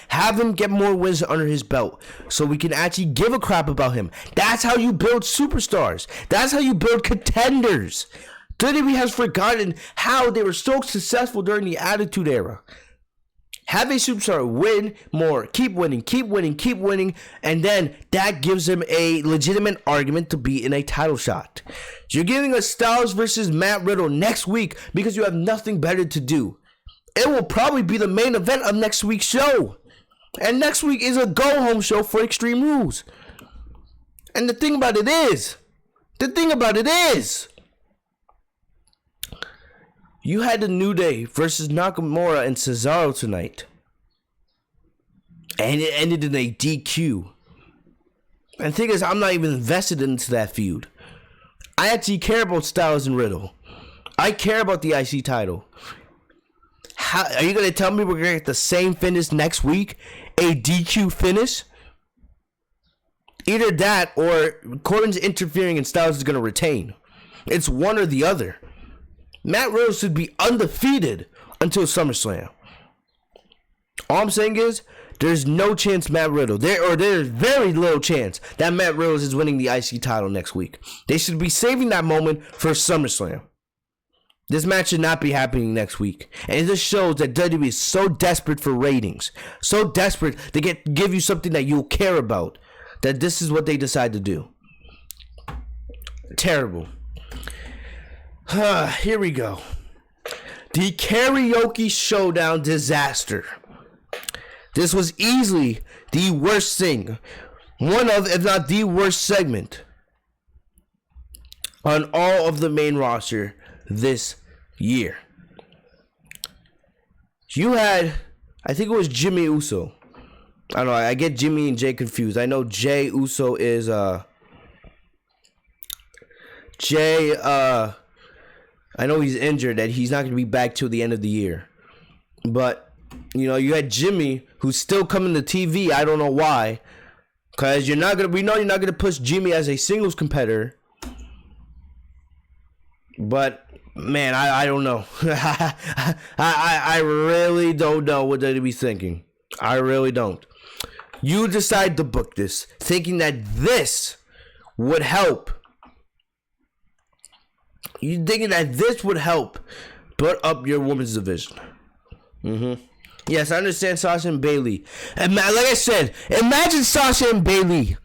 Speaker 1: Have him get more wins under his belt so we can actually give a crap about him. That's how you build superstars. That's how you build contenders. WWE has forgotten how they were so successful during the Attitude Era. Have a superstar win more, keep winning, and then that gives him a legitimate argument to be in a title shot. So you're giving us Styles versus Matt Riddle next week because you have nothing better to do. It will probably be the main event of next week's show. And next week is a go-home show for Extreme Rules. And the thing about it is, you had the New Day versus Nakamura and Cesaro tonight. And it ended in a DQ. And the thing is, I'm not even invested into that feud. I actually care about Styles and Riddle. I care about the IC title. How, are you going to tell me we're going to get the same finish next week? A DQ finish? Either that or Corbin's interfering and Styles is going to retain. It's one or the other. Matt Riddle should be undefeated until SummerSlam. All I'm saying is, there's no chance Matt Riddle, there's very little chance that Matt Riddle is winning the IC title next week. They should be saving that moment for SummerSlam. This match should not be happening next week. And it just shows that WWE is so desperate for ratings. So desperate to give you something that you'll care about. That this is what they decide to do. Terrible. Here we go. The Karaoke Showdown disaster. This was easily the worst thing. One of, if not the worst segment on all of the main roster this year. You had, I think it was Jimmy Uso. I don't know, I get Jimmy and Jay confused. I know Jay Uso is I know he's injured, that he's not going to be back till the end of the year. But, you had Jimmy, who's still coming to TV. I don't know why. Because we know you're not going to push Jimmy as a singles competitor. But man, I don't know. I really don't know what they'd be thinking. I really don't. You decide to book this, thinking that this would help. You thinking that this would help put up your women's division. Yes, I understand Sasha and Bayley. And like I said, imagine Sasha and Bayley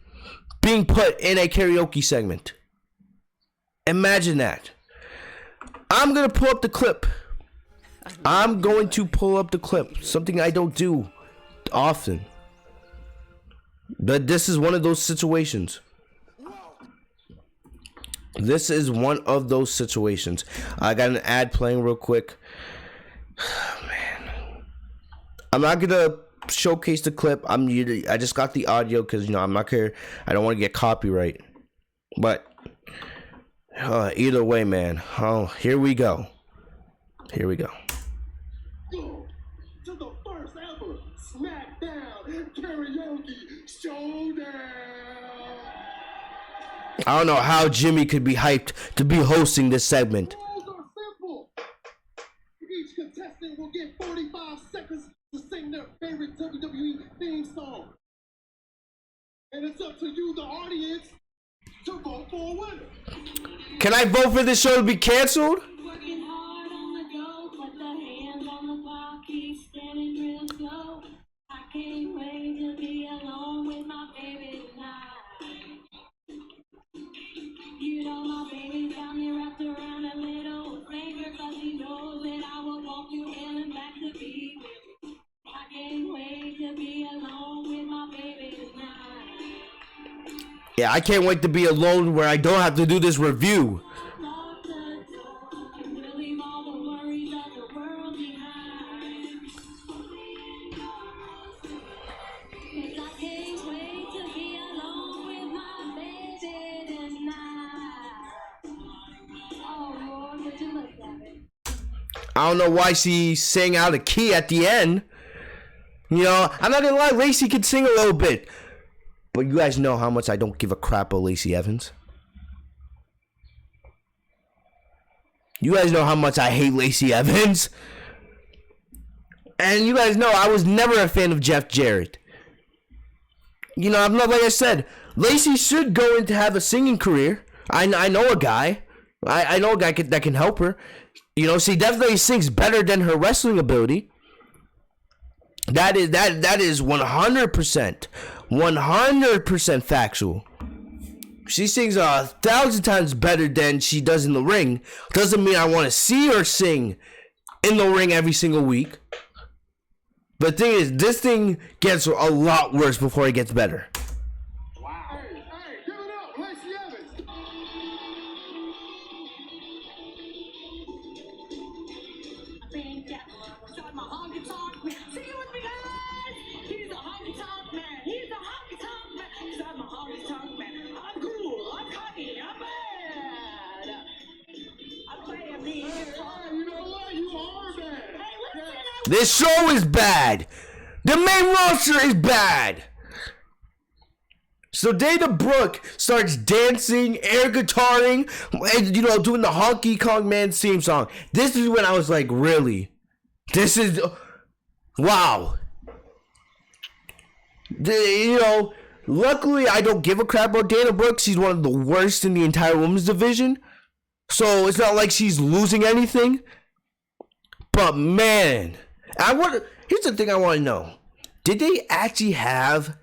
Speaker 1: being put in a karaoke segment. Imagine that. I'm going to pull up the clip. I'm going to pull up the clip. Something I don't do often. But this is one of those situations. This is one of those situations. I got an ad playing real quick. Man. I'm not going to showcase the clip. I just got the audio because, I'm not here. I don't want to get copyright. But either way, man. Oh, here we go. Here we go.
Speaker 2: Go to the first ever Smackdown Karaoke Showdown.
Speaker 1: I don't know how Jimmy could be hyped to be hosting this segment.
Speaker 2: Rules are simple. Each contestant will get 45 seconds to sing their favorite WWE theme song. And it's up to you, the audience, to vote for a winner.
Speaker 1: Can I vote for this show to be canceled?
Speaker 3: Working hard on the go, put the hands on the clock, keep standing real slow. I can't wait to be alone with my baby tonight. You know my baby got me wrapped around a little finger, cause he knows that I will walk you in and back to be with you. I can't wait to be alone with my baby tonight.
Speaker 1: Yeah, I can't wait to be alone where I don't have to do this review.
Speaker 3: Lock the door and we'll leave all the worries of the world behind. 'Cause I can't wait to be alone with my baby tonight. Oh Lord, would you look at it?
Speaker 1: I don't know why she sang out of key at the end. I'm not gonna lie, Lacey can sing a little bit. But you guys know how much I don't give a crap about Lacey Evans. You guys know how much I hate Lacey Evans. And you guys know I was never a fan of Jeff Jarrett. I'm not, like I said, Lacey should go in to have a singing career. I know a guy. I know a guy that can help her. She definitely sings better than her wrestling ability. That is 100%. 100% factual. She sings 1,000 times better than she does in the ring. Doesn't mean I want to see her sing in the ring every single week. But the thing is, this thing gets a lot worse before it gets better.
Speaker 2: Wow. Hey, give it up, Lacey Evans.
Speaker 3: I think that start my honky tonk man. Sing it with me, guys. He's a honky tonk man. He's a honky tonk man. Start my honky tonk man. I'm cool. I'm cocky. I'm bad. I play a mean.
Speaker 2: Hey, you know what? You are bad.
Speaker 3: Hey, listen.
Speaker 1: This show is bad. The main roster is bad. So Dana Brooke starts dancing, air guitaring, and doing the Honky Kong Man theme song. This is when I was like, really? This is wow. Luckily I don't give a crap about Dana Brooke. She's one of the worst in the entire women's division. So it's not like she's losing anything. But man, here's the thing I want to know. Did they actually have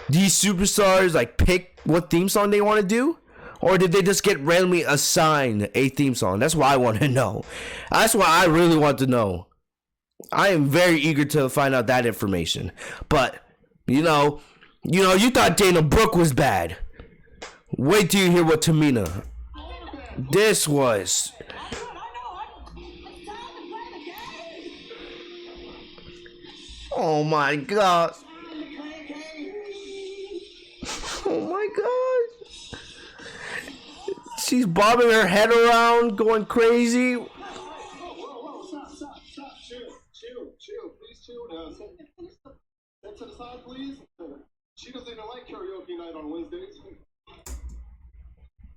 Speaker 1: these superstars pick what theme song they want to do? Or did they just get randomly assigned a theme song? That's what I want to know. That's what I really want to know. I am very eager to find out that information. But, you thought Dana Brooke was bad. Wait till you hear what Tamina. This was. Oh my god. Oh my god. She's bobbing her head around, going crazy.
Speaker 2: Whoa, stop. Chill. Please chill now. Step to the side, please. She doesn't even like karaoke night on Wednesdays.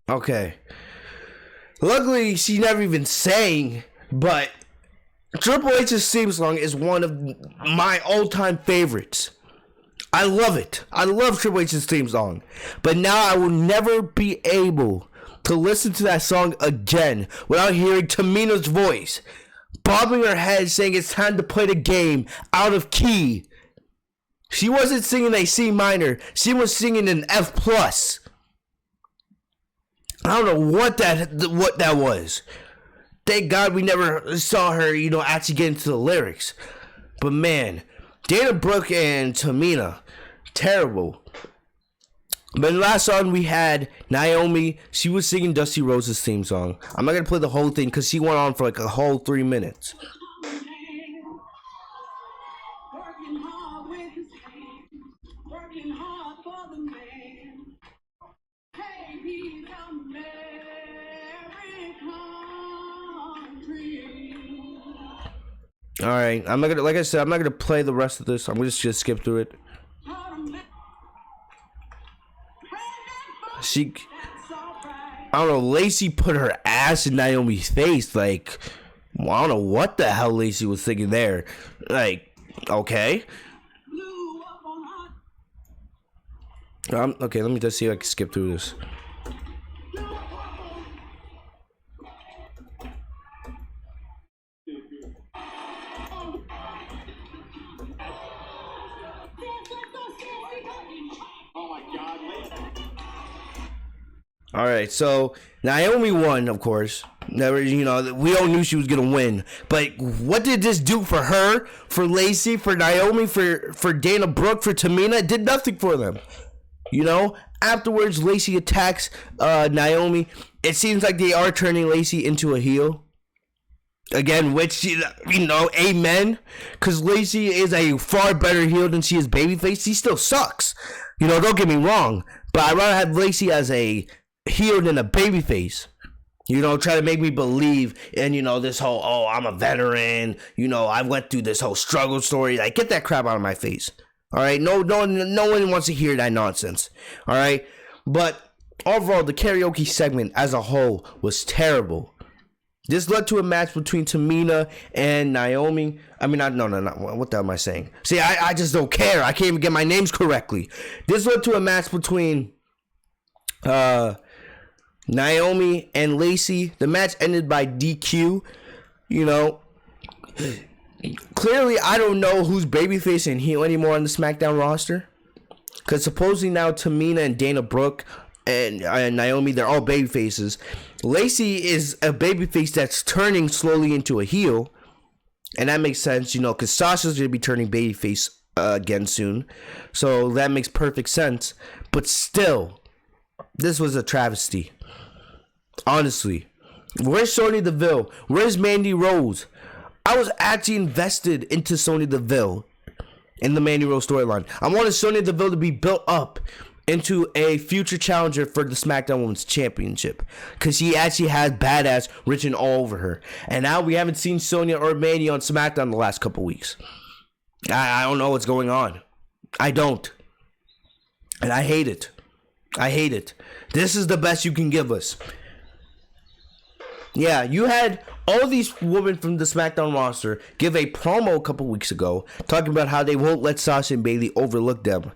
Speaker 1: Okay. Luckily, she never even sang, but Triple H's theme song is one of my all-time favorites. I love it. I love Triple H's theme song. But now I will never be able to listen to that song again without hearing Tamina's voice bobbing her head saying it's time to play the game out of key. She wasn't singing a C minor. She was singing an F plus. I don't know what that was. Thank God we never saw her, actually get into the lyrics. But man, Dana Brooke and Tamina, terrible. But in the last song we had Naomi. She was singing Dusty Rhodes' theme song. I'm not going to play the whole thing because she went on for like a whole 3 minutes.
Speaker 3: Working hard with his hands, working hard for the man. Hey, he's American.
Speaker 1: Alright, I'm not gonna, like I said, I'm not gonna play the rest of this. I'm just gonna skip through it. I don't know, Lacey put her ass in Naomi's face. Like, well, I don't know what the hell Lacey was thinking there. Like, okay. Okay, let me just see if I can skip through this. All right, so Naomi won, of course. Never, we all knew she was gonna win. But what did this do for her, for Lacey, for Naomi, for Dana Brooke, for Tamina? It did nothing for them. Afterwards, Lacey attacks Naomi. It seems like they are turning Lacey into a heel. Again, which, amen. Because Lacey is a far better heel than she is babyface. She still sucks. Don't get me wrong. But I'd rather have Lacey as a heel than a babyface. Try to make me believe in, this whole, oh, I'm a veteran. I went through this whole struggle story. Like, get that crap out of my face. All right? No one wants to hear that nonsense. All right? But overall, the karaoke segment as a whole was terrible. This led to a match between Tamina and Naomi. I mean, no. What the hell am I saying? See, I just don't care. I can't even get my names correctly. This led to a match between Naomi and Lacey. The match ended by DQ. Clearly, I don't know who's babyface and heel anymore on the SmackDown roster. Because supposedly now Tamina and Dana Brooke and Naomi, they're all babyfaces. Lacey is a babyface that's turning slowly into a heel. And that makes sense, because Sasha's going to be turning babyface again soon. So that makes perfect sense. But still, this was a travesty. Honestly. Where's Sonya Deville? Where's Mandy Rose? I was actually invested into Sonya Deville in the Mandy Rose storyline. I wanted Sonya Deville to be built up into a future challenger for the SmackDown Women's Championship, because she actually has badass written all over her. And now we haven't seen Sonya or Mandy on SmackDown the last couple weeks. I don't know what's going on. I don't. And I hate it. I hate it. This is the best you can give us. Yeah, you had all these women from the SmackDown roster give a promo a couple weeks ago talking about how they won't let Sasha and Bayley overlook them.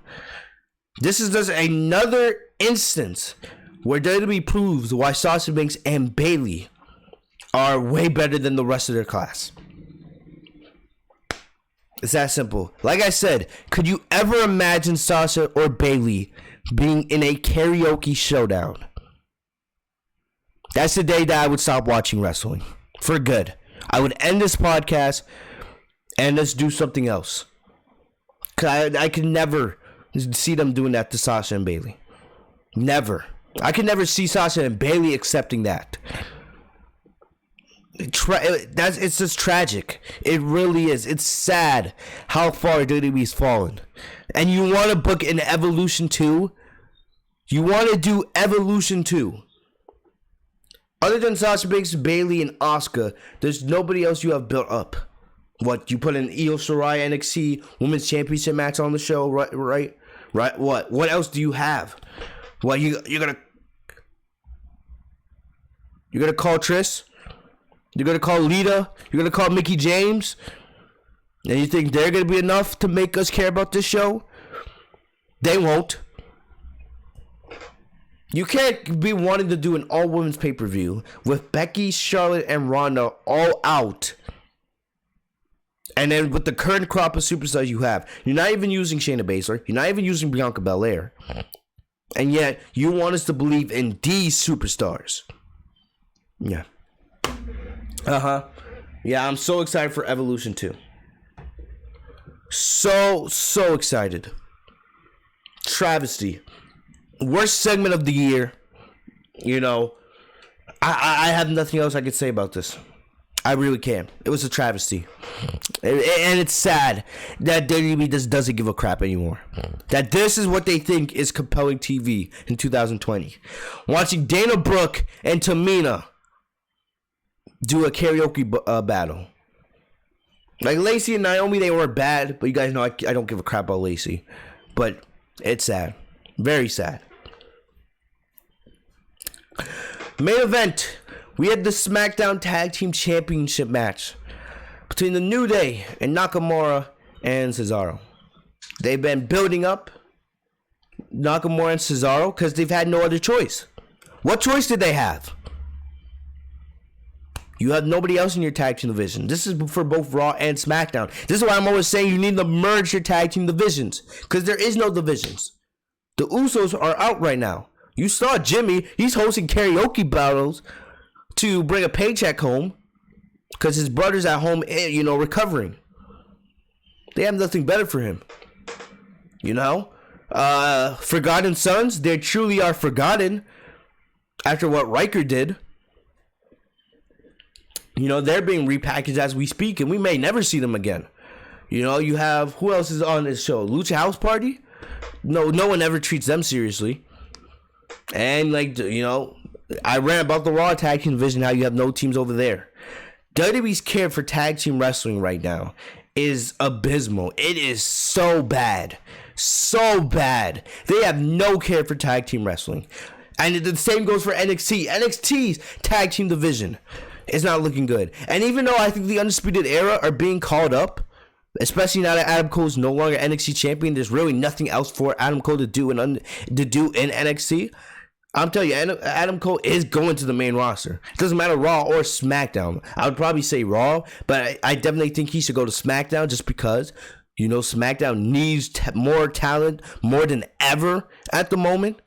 Speaker 1: This is just another instance where WWE proves why Sasha Banks and Bayley are way better than the rest of their class. It's that simple. Like I said, could you ever imagine Sasha or Bayley being in a karaoke showdown? That's the day that I would stop watching wrestling. For good. I would end this podcast and let's do something else. Cause I could never see them doing that to Sasha and Bayley. Never. I could never see Sasha and Bayley accepting that. It's just tragic. It really is. It's sad how far WWE's fallen. And you want to book an Evolution 2? You want to do Evolution 2? Other than Sasha Banks, Bayley, and Asuka, there's nobody else you have built up. What, you put an Io Shirai NXT Women's Championship match on the show, right? What else do you have? What, you're gonna... You're going to call Trish? You're going to call Lita? You're going to call Mickey James? And you think they're going to be enough to make us care about this show? They won't. You can't be wanting to do an all-women's pay-per-view with Becky, Charlotte, and Ronda all out. And then with the current crop of superstars you have, you're not even using Shayna Baszler. You're not even using Bianca Belair. And yet, you want us to believe in these superstars. Yeah. Yeah, I'm so excited for Evolution 2. So excited. Travesty. Worst segment of the year. You know, I have nothing else I could say about this. I really can't. It was a travesty. And it's sad that WWE just doesn't give a crap anymore. That this is what they think is compelling TV in 2020. Watching Dana Brooke and Tamina do a karaoke battle. Like Lacey and Naomi, they weren't bad, but you guys know I don't give a crap about Lacey. But it's sad. Very sad. Main event. We had the Smackdown Tag Team Championship match between the New Day and Nakamura and Cesaro. They've been building up Nakamura and Cesaro because they've had no other choice. What choice did they have? You have nobody else in your tag team division. This is for both Raw and SmackDown. This is why I'm always saying you need to merge your tag team divisions because there is no divisions. The Usos are out right now. You saw Jimmy. He's hosting karaoke battles to bring a paycheck home because his brother's at home, you know, recovering. They have nothing better for him. You know? Forgotten Sons, they truly are forgotten after what Riker did. You know, they're being repackaged as we speak, and we may never see them again. You know, you have, who else is on this show? Lucha House Party? No one ever treats them seriously. And, like, you know, I ran about the Raw Tag Team division, how you have no teams over there. WWE's care for tag team wrestling right now is abysmal. It is so bad. So bad. They have no care for tag team wrestling. And the same goes for NXT. NXT's tag team division is not looking good. And even though I think the Undisputed Era are being called up, especially now that Adam Cole is no longer NXT champion, there's really nothing else for Adam Cole to do in NXT. I'm telling you, Adam Cole is going to the main roster. It doesn't matter Raw or SmackDown. I would probably say Raw, but I definitely think he should go to SmackDown just because, you know, SmackDown needs more talent more than ever at the moment.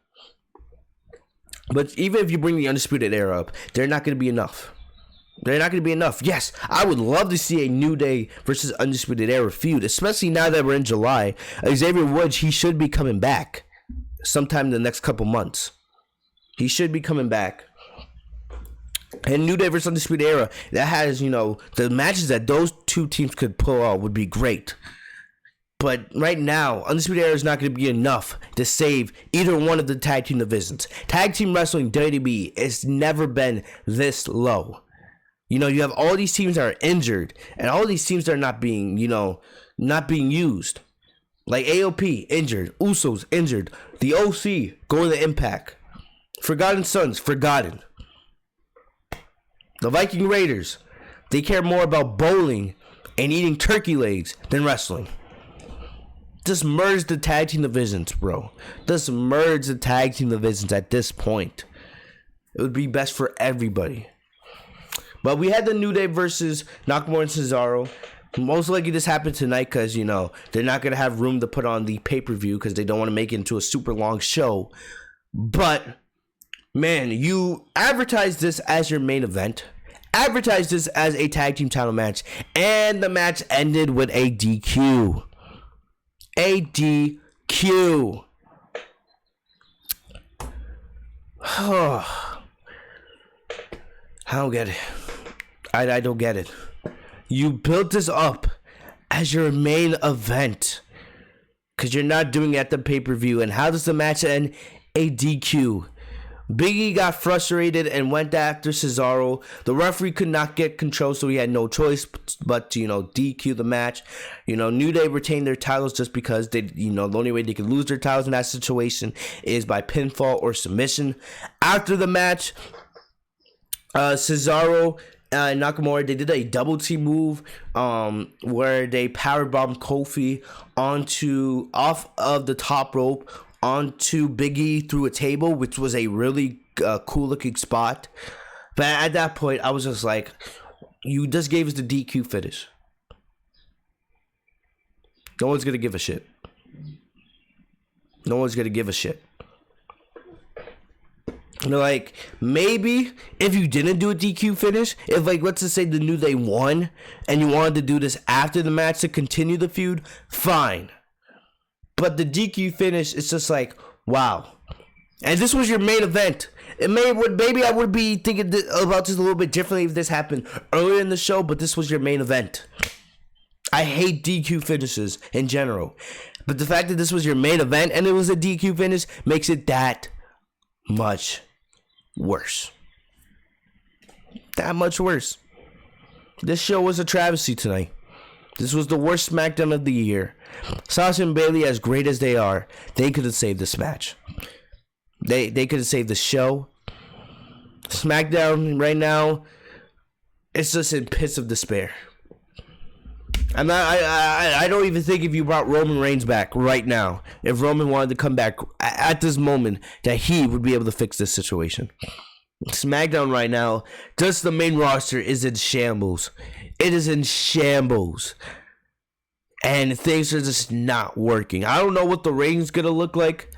Speaker 1: But even if you bring the Undisputed Era up, they're not going to be enough. They're not going to be enough. Yes, I would love to see a New Day versus Undisputed Era feud, especially now that we're in July. Xavier Woods, he should be coming back sometime in the next couple months. He should be coming back. And New Day versus Undisputed Era, that has, you know, the matches that those two teams could pull out would be great. But right now, Undisputed Era is not going to be enough to save either one of the tag team divisions. Tag team wrestling, WWE, has never been this low. You know, you have all these teams that are injured, and all these teams that are not being, you know, not being used. Like AOP, injured. Usos, injured. The OC, going to Impact. Forgotten Sons, forgotten. The Viking Raiders, they care more about bowling and eating turkey legs than wrestling. Just merge the tag team divisions, bro. Just merge the tag team divisions at this point. It would be best for everybody. But we had the New Day versus Nakamura and Cesaro. Most likely this happened tonight because, you know, they're not going to have room to put on the pay-per-view because they don't want to make it into a super long show. But, man, you advertise this as your main event. Advertise this as a tag team title match. And the match ended with a DQ. A DQ. I don't get it. I don't get it. You built this up as your main event because you're not doing it at the pay-per-view. And how does the match end? A DQ. Big E got frustrated and went after Cesaro. The referee could not get control, so he had no choice but to, you know, DQ the match. You know, New Day retained their titles just because they, you know, the only way they could lose their titles in that situation is by pinfall or submission. After the match, Cesaro and Nakamura, they did a double team move where they powerbombed Kofi off of the top rope onto Biggie through a table, which was a really cool looking spot. But at that point, I was just like, you just gave us the DQ finish. No one's going to give a shit. No one's going to give a shit. Like, maybe if you didn't do a DQ finish, if, like, let's just say the New Day won and you wanted to do this after the match to continue the feud, fine. But the DQ finish, it's just like, wow. And this was your main event. Maybe I would be thinking about this a little bit differently if this happened earlier in the show, but this was your main event. I hate DQ finishes in general. But the fact that this was your main event and it was a DQ finish makes it that much worse. That much worse. This show was a travesty tonight. This was the worst SmackDown of the year. Sasha and Bayley, as great as they are, they could have saved this match. They could have saved the show. SmackDown right now, it's just in pits of despair. I don't even think if you brought Roman Reigns back right now, if Roman wanted to come back at this moment, that he would be able to fix this situation. SmackDown right now, just the main roster is in shambles. It is in shambles. And things are just not working. I don't know what the rating's going to look like,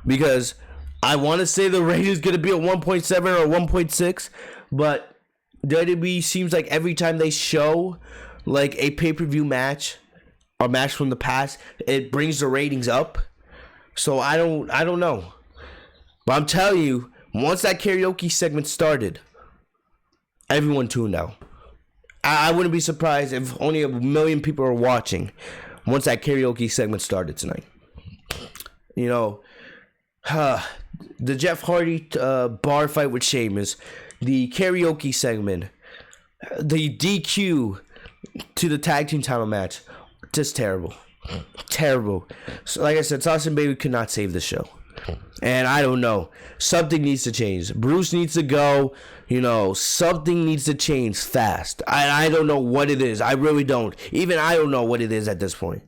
Speaker 1: because I want to say the rating is going to be a 1.7 or a 1.6, but WWE seems like every time they show like a pay-per-view match or match from the past, it brings the ratings up. So I don't know. But I'm telling you, once that karaoke segment started, everyone tuned out. I wouldn't be surprised if only 1 million people are watching once that karaoke segment started tonight. The Jeff Hardy bar fight with Sheamus, the karaoke segment, the DQ to the tag team title match, just terrible. Terrible. So like I said, Sasha and Bayley could not save the show. And I don't know. Something needs to change. Bruce needs to go. Something needs to change fast. I don't know what it is. I really don't. Even I don't know what it is at this point.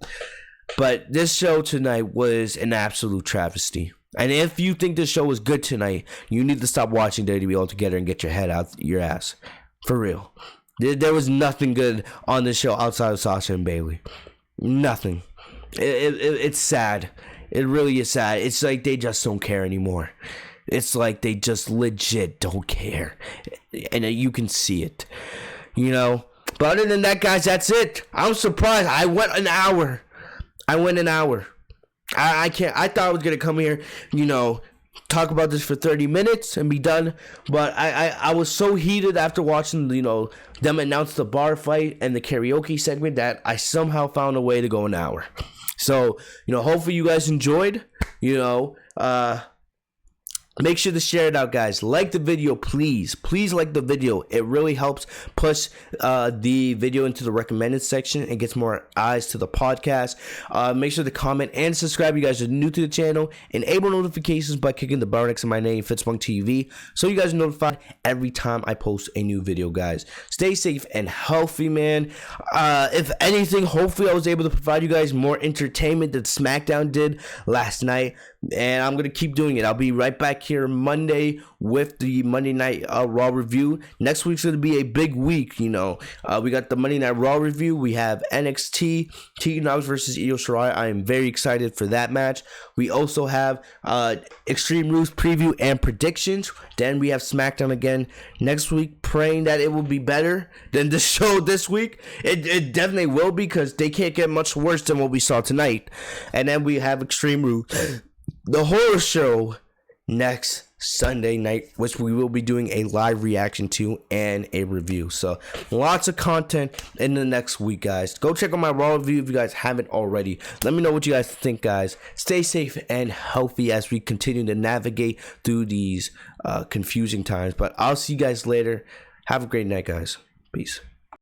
Speaker 1: But this show tonight was an absolute travesty. And if you think this show was good tonight, you need to stop watching WWE altogether and get your head out your ass. For real. There was nothing good on this show outside of Sasha and Bayley. Nothing. It's sad. It really is sad. It's like they just don't care anymore. It's like they just legit don't care. And you can see it. But other than that, guys, that's it. I'm surprised. I went an hour. I can't. I thought I was going to come here, talk about this for 30 minutes and be done. But I was so heated after watching, them announce the bar fight and the karaoke segment that I somehow found a way to go an hour. So, hopefully you guys enjoyed, make sure to share it out, guys. Like the video, please. Please like the video. It really helps push the video into the recommended section and gets more eyes to the podcast. Make sure to comment and subscribe. You guys are new to the channel. Enable notifications by clicking the bar next to my name, Fitzpunk TV, so you guys are notified every time I post a new video, guys. Stay safe and healthy, man. If anything, hopefully I was able to provide you guys more entertainment than SmackDown did last night. And I'm going to keep doing it. I'll be right back here Monday with the Monday Night Raw review. Next week's going to be a big week, we got the Monday Night Raw review. We have NXT, Tegan Nox versus Io Shirai. I am very excited for that match. We also have Extreme Rules preview and predictions. Then we have SmackDown again next week, praying that it will be better than the show this week. It definitely will be, because they can't get much worse than what we saw tonight. And then we have Extreme Rules, the horror show, next Sunday night, which we will be doing a live reaction to and a review. So lots of content in the next week, guys. Go check out my Raw review if you guys haven't already. Let me know what you guys think, guys. Stay safe and healthy as we continue to navigate through these confusing times. But I'll see you guys later. Have a great night, guys. Peace.